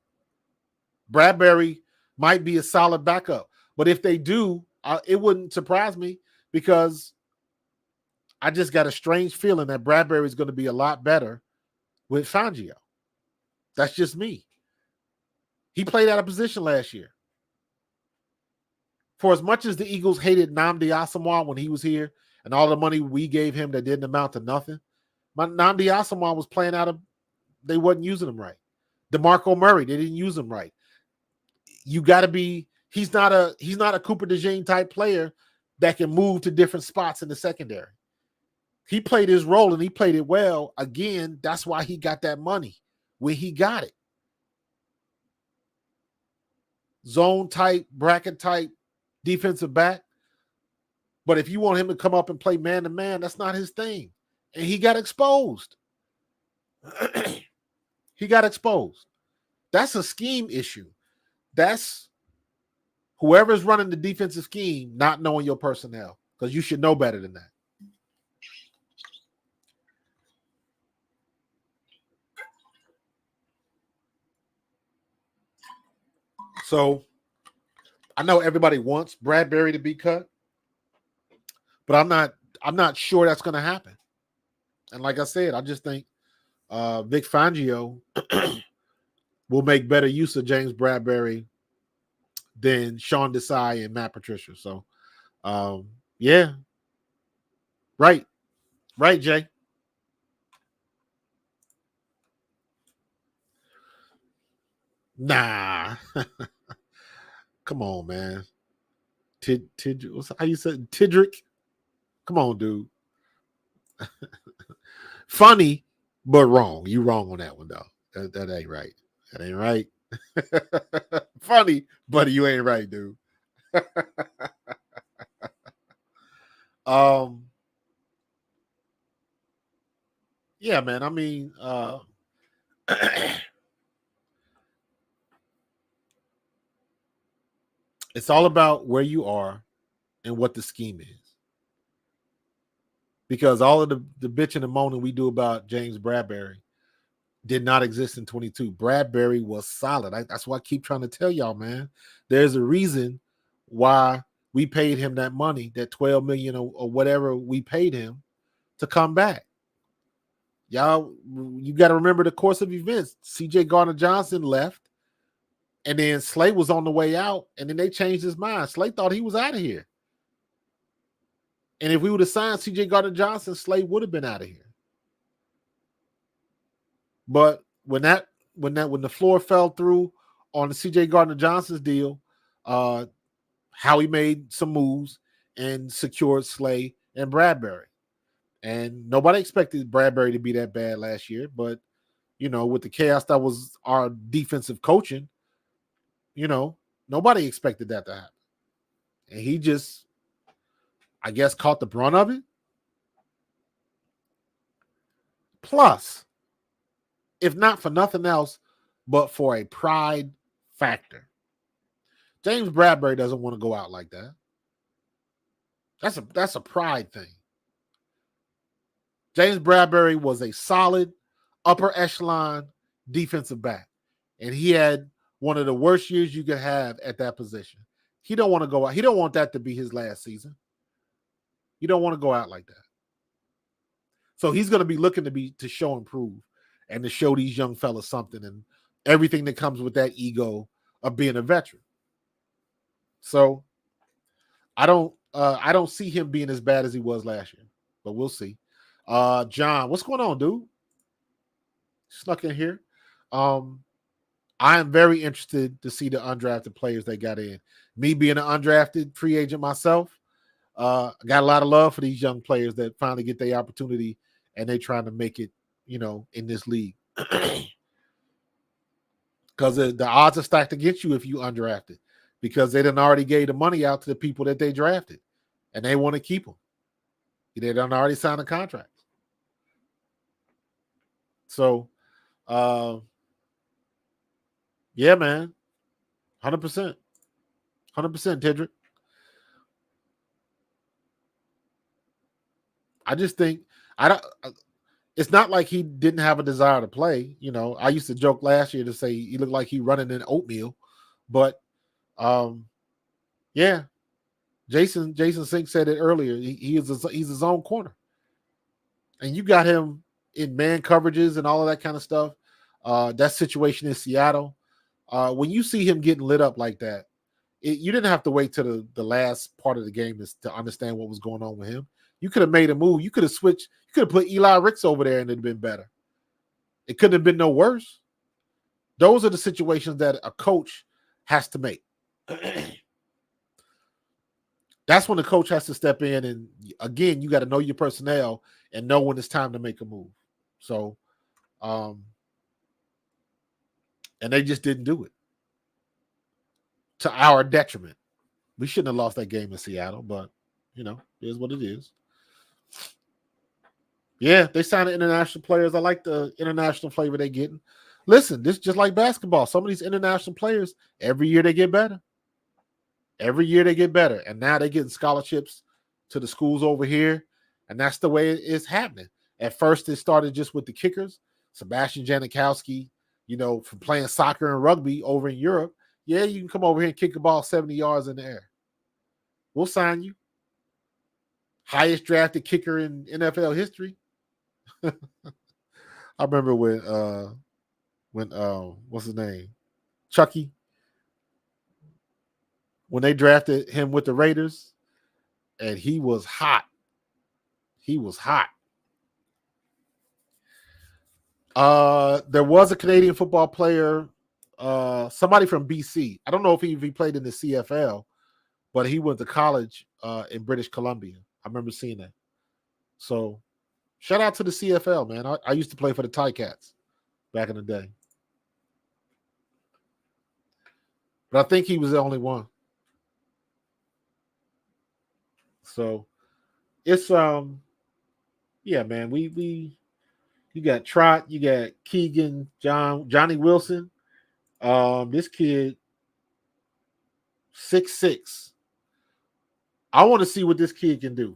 Bradbury might be a solid backup, but if they do, it wouldn't surprise me because I just got a strange feeling that Bradbury is going to be a lot better with Fangio. That's just me. He played out of position last year. For as much as the Eagles hated Nnamdi Asomugha when he was here and all the money we gave him that didn't amount to nothing, Nnamdi Asomugha was playing out of, they wasn't using him right. DeMarco Murray, they didn't use him right. You got to be, he's not a Cooper Dejean type player that can move to different spots in the secondary. He played his role and he played it well. Again, that's why he got that money when he got it. Zone type, bracket type, defensive back. But if you want him to come up and play man to man, that's not his thing. And he got exposed. He got exposed. That's a scheme issue. That's whoever's running the defensive scheme not knowing your personnel, because you should know better than that. So I know everybody wants Bradbury to be cut, but I'm not sure that's going to happen. And like I said, I just think Vic Fangio will make better use of James Bradbury than Sean Desai and Matt Patricia. So, yeah. Right, Jay. Nah. Come on, man. How you say Tidrick? Come on, dude. Funny, but wrong. You wrong on that one, though. That ain't right. That ain't right. Funny, but you ain't right, dude. Yeah, man. I mean, it's all about where you are and what the scheme is. Because all of the bitching and moaning we do about James Bradbury did not exist in 22. Bradbury was solid. That's why I keep trying to tell y'all, man. There's a reason why we paid him that money, that $12 million or whatever we paid him to come back. Y'all, you got to remember the course of events. C.J. Gardner-Johnson left, and then Slay was on the way out, and then they changed his mind. Slay thought he was out of here. And if we would have signed C.J. Gardner-Johnson, Slay would have been out of here. But when the floor fell through on the C.J. Gardner-Johnson's deal, Howie made some moves and secured Slay and Bradbury. And nobody expected Bradbury to be that bad last year, but with the chaos that was our defensive coaching, nobody expected that to happen. And he just, I guess, caught the brunt of it. Plus, if not for nothing else, but for a pride factor, James Bradbury doesn't want to go out like that. That's a pride thing. James Bradbury was a solid upper echelon defensive back, and he had one of the worst years you could have at that position. He don't want to go out. He don't want that to be his last season. You don't want to go out like that. So he's going to be looking to show improve and to show these young fellas something and everything that comes with that ego of being a veteran. So I don't see him being as bad as he was last year, but we'll see. John, what's going on, dude? Snuck in here. I am very interested to see the undrafted players they got in. Me being an undrafted free agent myself, I got a lot of love for these young players that finally get their opportunity and they trying to make it, in this league. Because the odds are stacked against you if you undrafted, because they done already gave the money out to the people that they drafted and they want to keep them. They done already signed a contract. So, yeah, man, 100%, 100%, Tedrick. I just think it's not like he didn't have a desire to play. I used to joke last year to say he looked like he running in oatmeal, but yeah, Jason Sink said it earlier. He's his own corner, and you got him in man coverages and all of that kind of stuff. That situation in Seattle, when you see him getting lit up like that, you didn't have to wait till the last part of the game to understand what was going on with him. You could have made a move. You could have switched. You could have put Eli Ricks over there and it'd have been better. It couldn't have been no worse. Those are the situations that a coach has to make. That's when the coach has to step in. And again, you got to know your personnel and know when it's time to make a move. So, and they just didn't do it to our detriment. We shouldn't have lost that game in Seattle, but it is what it is. Yeah, they signed international players. I like the international flavor they're getting. Listen, this is just like basketball. Some of these international players, every year they get better. Every year they get better. And now they're getting scholarships to the schools over here. And that's the way it's happening. At first, it started just with the kickers. Sebastian Janikowski, from playing soccer and rugby over in Europe. Yeah, you can come over here and kick a ball 70 yards in the air. We'll sign you. Highest drafted kicker in NFL history. I remember when what's his name? Chucky. When they drafted him with the Raiders, and he was hot. He was hot. There was a Canadian football player, somebody from BC. I don't know if he played in the CFL, but he went to college in British Columbia. I remember seeing that. So, shout out to the CFL, man. I used to play for the Ticats back in the day. But I think he was the only one. So, it's yeah, man. You got Trot, you got Keegan, Johnny Wilson. This kid 6'6". I want to see what this kid can do.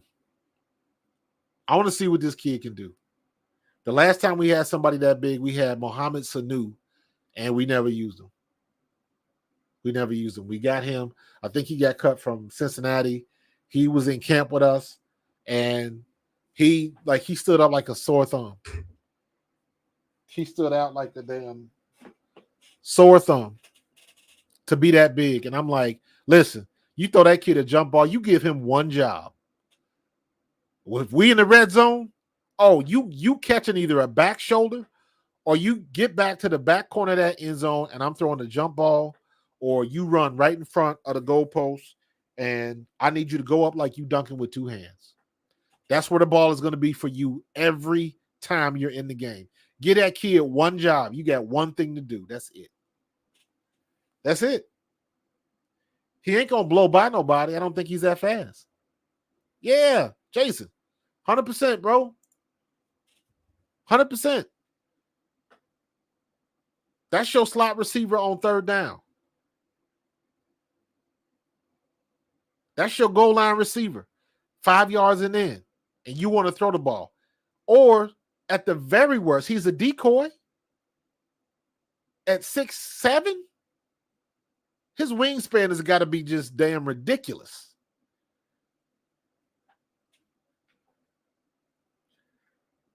The last time we had somebody that big, we had Mohamed Sanu, and we never used him. We got him. I think he got cut from Cincinnati. He was in camp with us, and he stood up like a sore thumb. He stood out like the damn sore thumb to be that big. And I'm like, listen, you throw that kid a jump ball, you give him one job. If we in the red zone, you catching either a back shoulder or you get back to the back corner of that end zone and I'm throwing a jump ball, or you run right in front of the goalpost and I need you to go up like you dunking with two hands. That's where the ball is going to be for you every time you're in the game. Get that kid one job. You got one thing to do. That's it. That's it. He ain't gonna blow by nobody. I don't think he's that fast. Yeah, Jason, 100%, bro. 100%. That's your slot receiver on third down. That's your goal line receiver, 5 yards and in, and you want to throw the ball. Or at the very worst, he's a decoy at 6'7". His wingspan has got to be just damn ridiculous.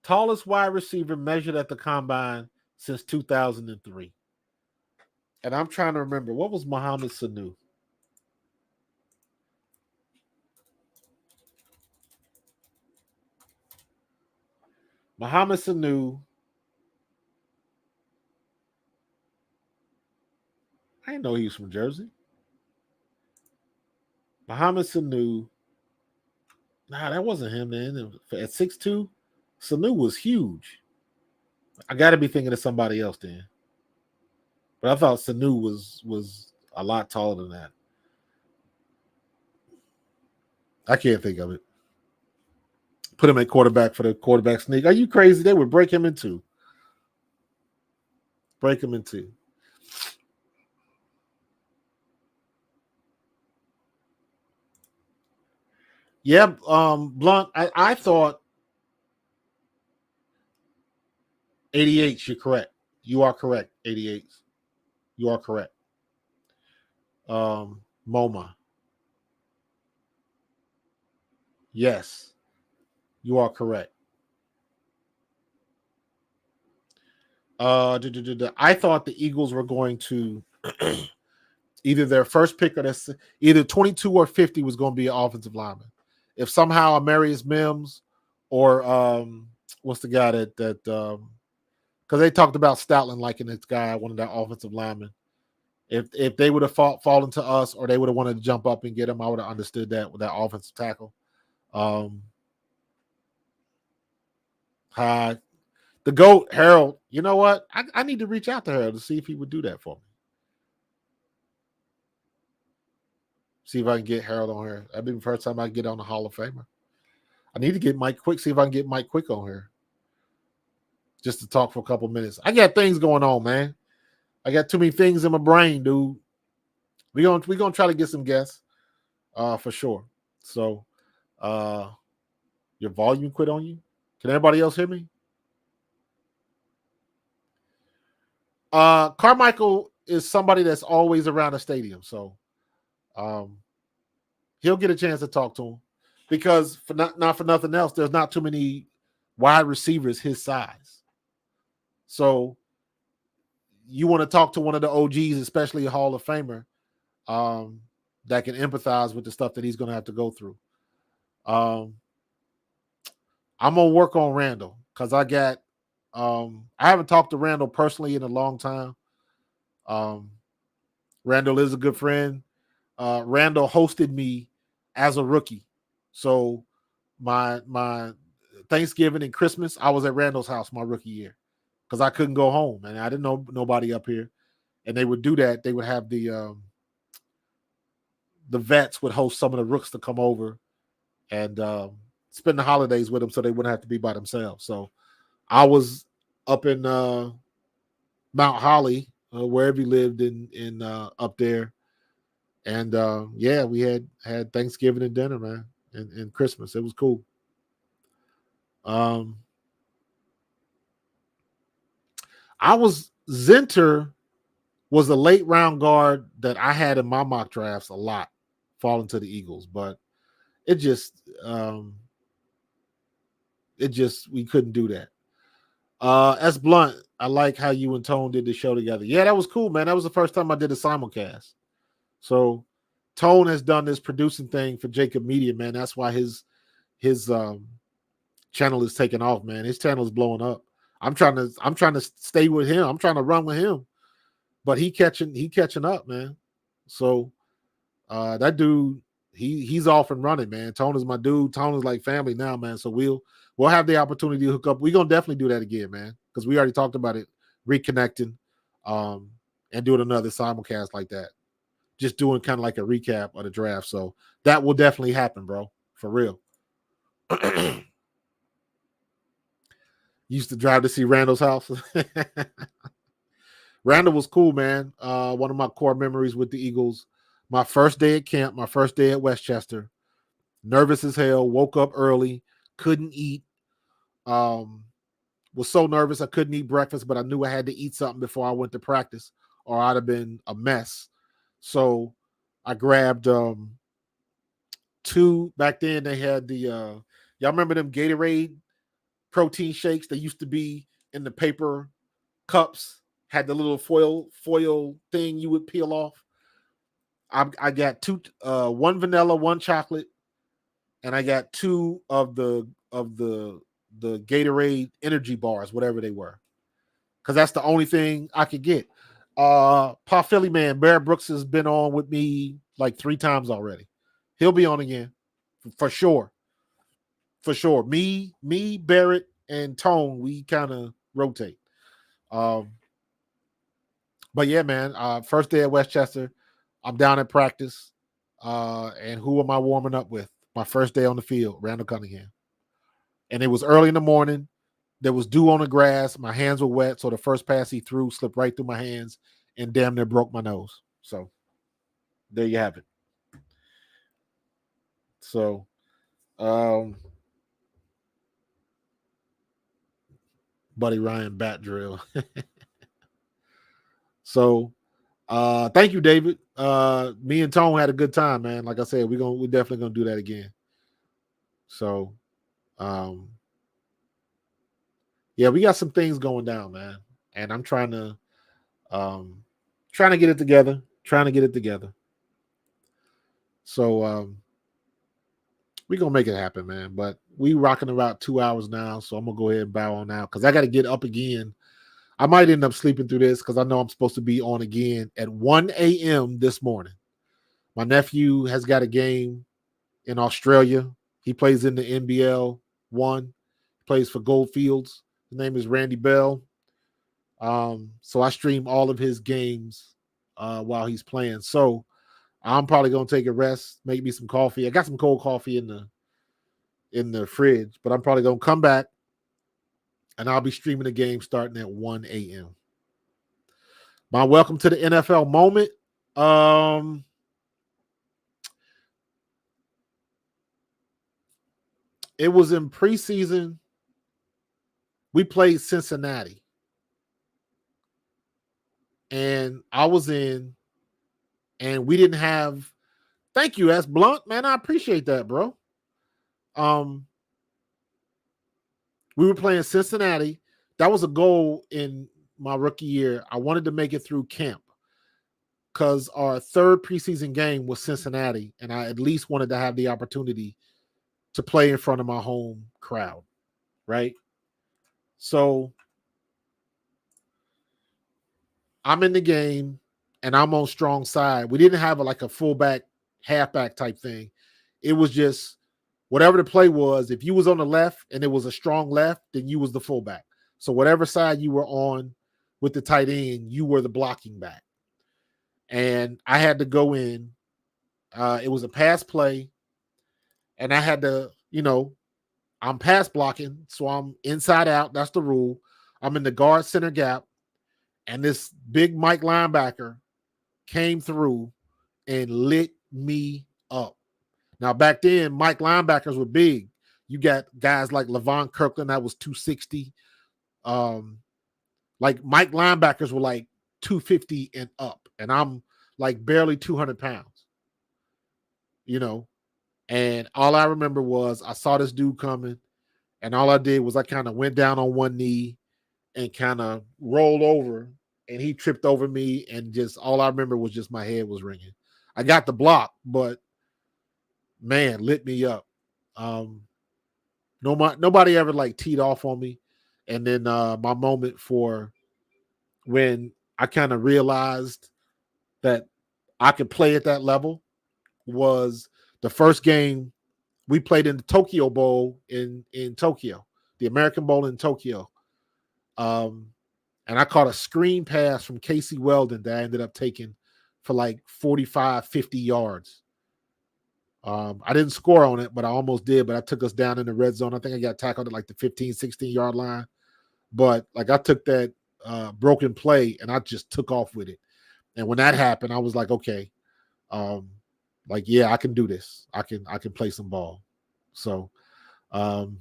Tallest wide receiver measured at the combine since 2003. And I'm trying to remember, what was Mohamed Sanu? Mohamed Sanu. I didn't know he was from Jersey. Mohamed Sanu. Nah, that wasn't him, man. At 6'2", Sanu was huge. I got to be thinking of somebody else then. But I thought Sanu was a lot taller than that. I can't think of it. Put him at quarterback for the quarterback sneak. Are you crazy? They would break him in two. Break him in two. Yeah, Blunt, I thought 88. You're correct. You are correct, 88. You are correct. MoMA. Yes, you are correct. I thought the Eagles were going to either their first pick or either 22 or 50 was going to be an offensive lineman. If somehow Amarius Mims or what's the guy that because they talked about Stoutland liking this guy, one of their offensive linemen. If they would have fallen to us or they would have wanted to jump up and get him, I would have understood that with that offensive tackle. The GOAT, Harold, you know what? I need to reach out to Harold to see if he would do that for me. See if I can get Harold on here. That'd be the first time I get on the Hall of Famer. I need to get Mike Quick, see if I can get Mike Quick on here. Just to talk for a couple minutes. I got things going on, man. I got too many things in my brain, dude. We're gonna try to get some guests, for sure. So your volume quit on you? Can everybody else hear me? Carmichael is somebody that's always around the stadium, so he'll get a chance to talk to him because not for nothing else, there's not too many wide receivers his size. So you want to talk to one of the OGs, especially a Hall of Famer, that can empathize with the stuff that he's going to have to go through. I'm gonna work on Randall because I haven't talked to Randall personally in a long time. Randall is a good friend. Randall hosted me as a rookie. So my Thanksgiving and Christmas, I was at Randall's house my rookie year because I couldn't go home and I didn't know nobody up here. And they would do that. They would have the vets would host some of the rooks to come over and spend the holidays with them so they wouldn't have to be by themselves. So I was up in Mount Holly, wherever he lived in up there. And yeah, we had Thanksgiving and dinner, man, and Christmas. It was cool. Zinter was a late round guard that I had in my mock drafts a lot, falling to the Eagles, but it just we couldn't do that. S Blunt, I like how you and Tone did the show together. Yeah, that was cool, man. That was the first time I did a simulcast. So Tone has done this producing thing for Jacob Media, man. That's why his channel is taking off, man. His channel is blowing up. I'm trying to stay with him. I'm trying to run with him, but he catching up, man. So that dude, he's off and running, man. Tone is my dude. Tone is like family now, man. So we'll have the opportunity to hook up. We're gonna definitely do that again, man. because we already talked about it, reconnecting, and doing another simulcast like that. Just doing kind of like a recap of the draft. So that will definitely happen, bro. For real. Used to drive to see Randall's house. Randall was cool, man. One of my core memories with the Eagles. My first day at camp, my first day at Westchester. Nervous as hell. Woke up early. Couldn't eat. Was so nervous I couldn't eat breakfast, but I knew I had to eat something before I went to practice, or I'd have been a mess. So I grabbed two. Back then they had the y'all remember them Gatorade protein shakes? They used to be in the paper cups, had the little foil thing you would peel off. I got two, one vanilla, one chocolate, and I got two of the Gatorade energy bars, whatever they were, because that's the only thing I could get. Pa Philly man, Barrett Brooks has been on with me like 3 times already. He'll be on again for sure. For sure. Me, Barrett, and Tone, we kind of rotate. But yeah, man, first day at Westchester, I'm down at practice. And who am I warming up with? My first day on the field, Randall Cunningham. And it was early in the morning. There was dew on the grass. My hands were wet, so the first pass he threw slipped right through my hands and damn near broke my nose. So there you have it. So Buddy Ryan bat drill. So thank you, David. Me and Tone had a good time, man. Like I said, we're definitely gonna do that again. So yeah, we got some things going down, man. And I'm trying to get it together. So we're gonna make it happen, man. But we rocking about 2 hours now, so I'm gonna go ahead and bow on out because I gotta get up again. I might end up sleeping through this because I know I'm supposed to be on again at 1 a.m. this morning. My nephew has got a game in Australia. He plays in the NBL 1. He plays for Goldfields. His name is Randy Bell. So I stream all of his games while he's playing. So I'm probably gonna take a rest, make me some coffee. I got some cold coffee in the fridge, but I'm probably gonna come back and I'll be streaming the game starting at 1 a.m. My welcome to the NFL moment. It was in preseason. We played Cincinnati. And I was in, and we didn't have, thank you, S. Blunt, man. I appreciate that, bro. We were playing Cincinnati. That was a goal in my rookie year. I wanted to make it through camp because our third preseason game was Cincinnati, and I at least wanted to have the opportunity to play in front of my home crowd, right? So I'm in the game, and I'm on strong side. We didn't have like a fullback, halfback type thing. It was just whatever the play was. If you was on the left and it was a strong left, then you was the fullback. So whatever side you were on with the tight end, you were the blocking back. And I had to go in. It was a pass play. And I had to, I'm pass blocking. So I'm inside out. That's the rule. I'm in the guard center gap. And this big Mike linebacker came through and lit me up. Now, back then, Mike linebackers were big. You got guys like Levon Kirkland, that was 260. Like Mike linebackers were like 250 and up. And I'm like barely 200 pounds. And all I remember was I saw this dude coming. And all I did was I kind of went down on one knee and kind of rolled over. And he tripped over me. And just all I remember was just my head was ringing. I got the block, but man, lit me up. Nobody ever like teed off on me. And then my moment for when I kind of realized that I could play at that level was the first game we played in the Tokyo Bowl in Tokyo, the American Bowl in Tokyo. And I caught a screen pass from Casey Weldon that I ended up taking for like 45, 50 yards. I didn't score on it, but I almost did. But I took us down in the red zone. I think I got tackled at like the 15, 16-yard line. But like I took that broken play and I just took off with it. And when that happened, I was like, okay, yeah, I can do this. I can play some ball. So, Gooby,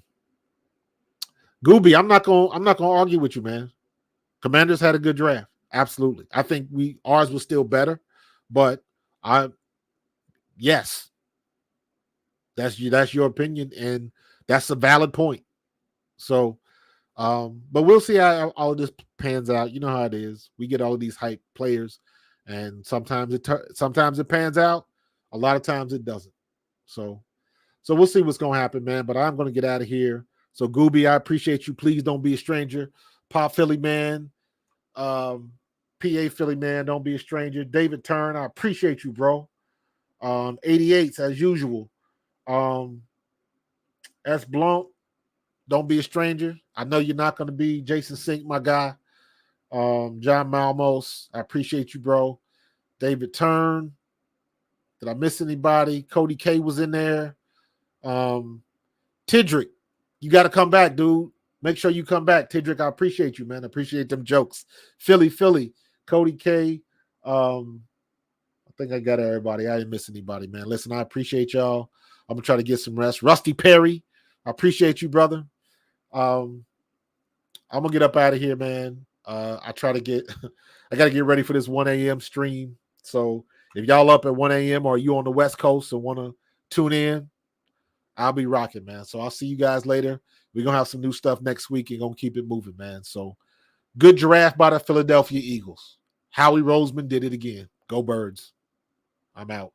I'm not gonna argue with you, man. Commanders had a good draft. Absolutely. I think ours was still better, but yes, that's your opinion, and that's a valid point. So, but we'll see how all of this pans out. You know how it is. We get all of these hype players, and sometimes it pans out. A lot of times it doesn't. So we'll see what's going to happen, man. But I'm going to get out of here. So, Gooby, I appreciate you. Please don't be a stranger. Pop Philly man, PA Philly man, don't be a stranger. David Turn, I appreciate you, bro. 88s as usual. S. Blunt, don't be a stranger. I know you're not going to be. Jason Sink, my guy. John Malmos, I appreciate you, bro. David Turn. Did I miss anybody? Cody K was in there. Tidrick, you got to come back, dude. Make sure you come back. Tidrick, I appreciate you, man. I appreciate them jokes. Philly, Cody K. I think I got everybody. I didn't miss anybody, man. Listen, I appreciate y'all. I'm going to try to get some rest. Rusty Perry, I appreciate you, brother. I'm going to get up out of here, man. I got to get ready for this 1 a.m. stream. So if y'all up at 1 a.m. or you on the West Coast and want to tune in, I'll be rocking, man. So I'll see you guys later. We're going to have some new stuff next week and going to keep it moving, man. So good draft by the Philadelphia Eagles. Howie Roseman did it again. Go Birds. I'm out.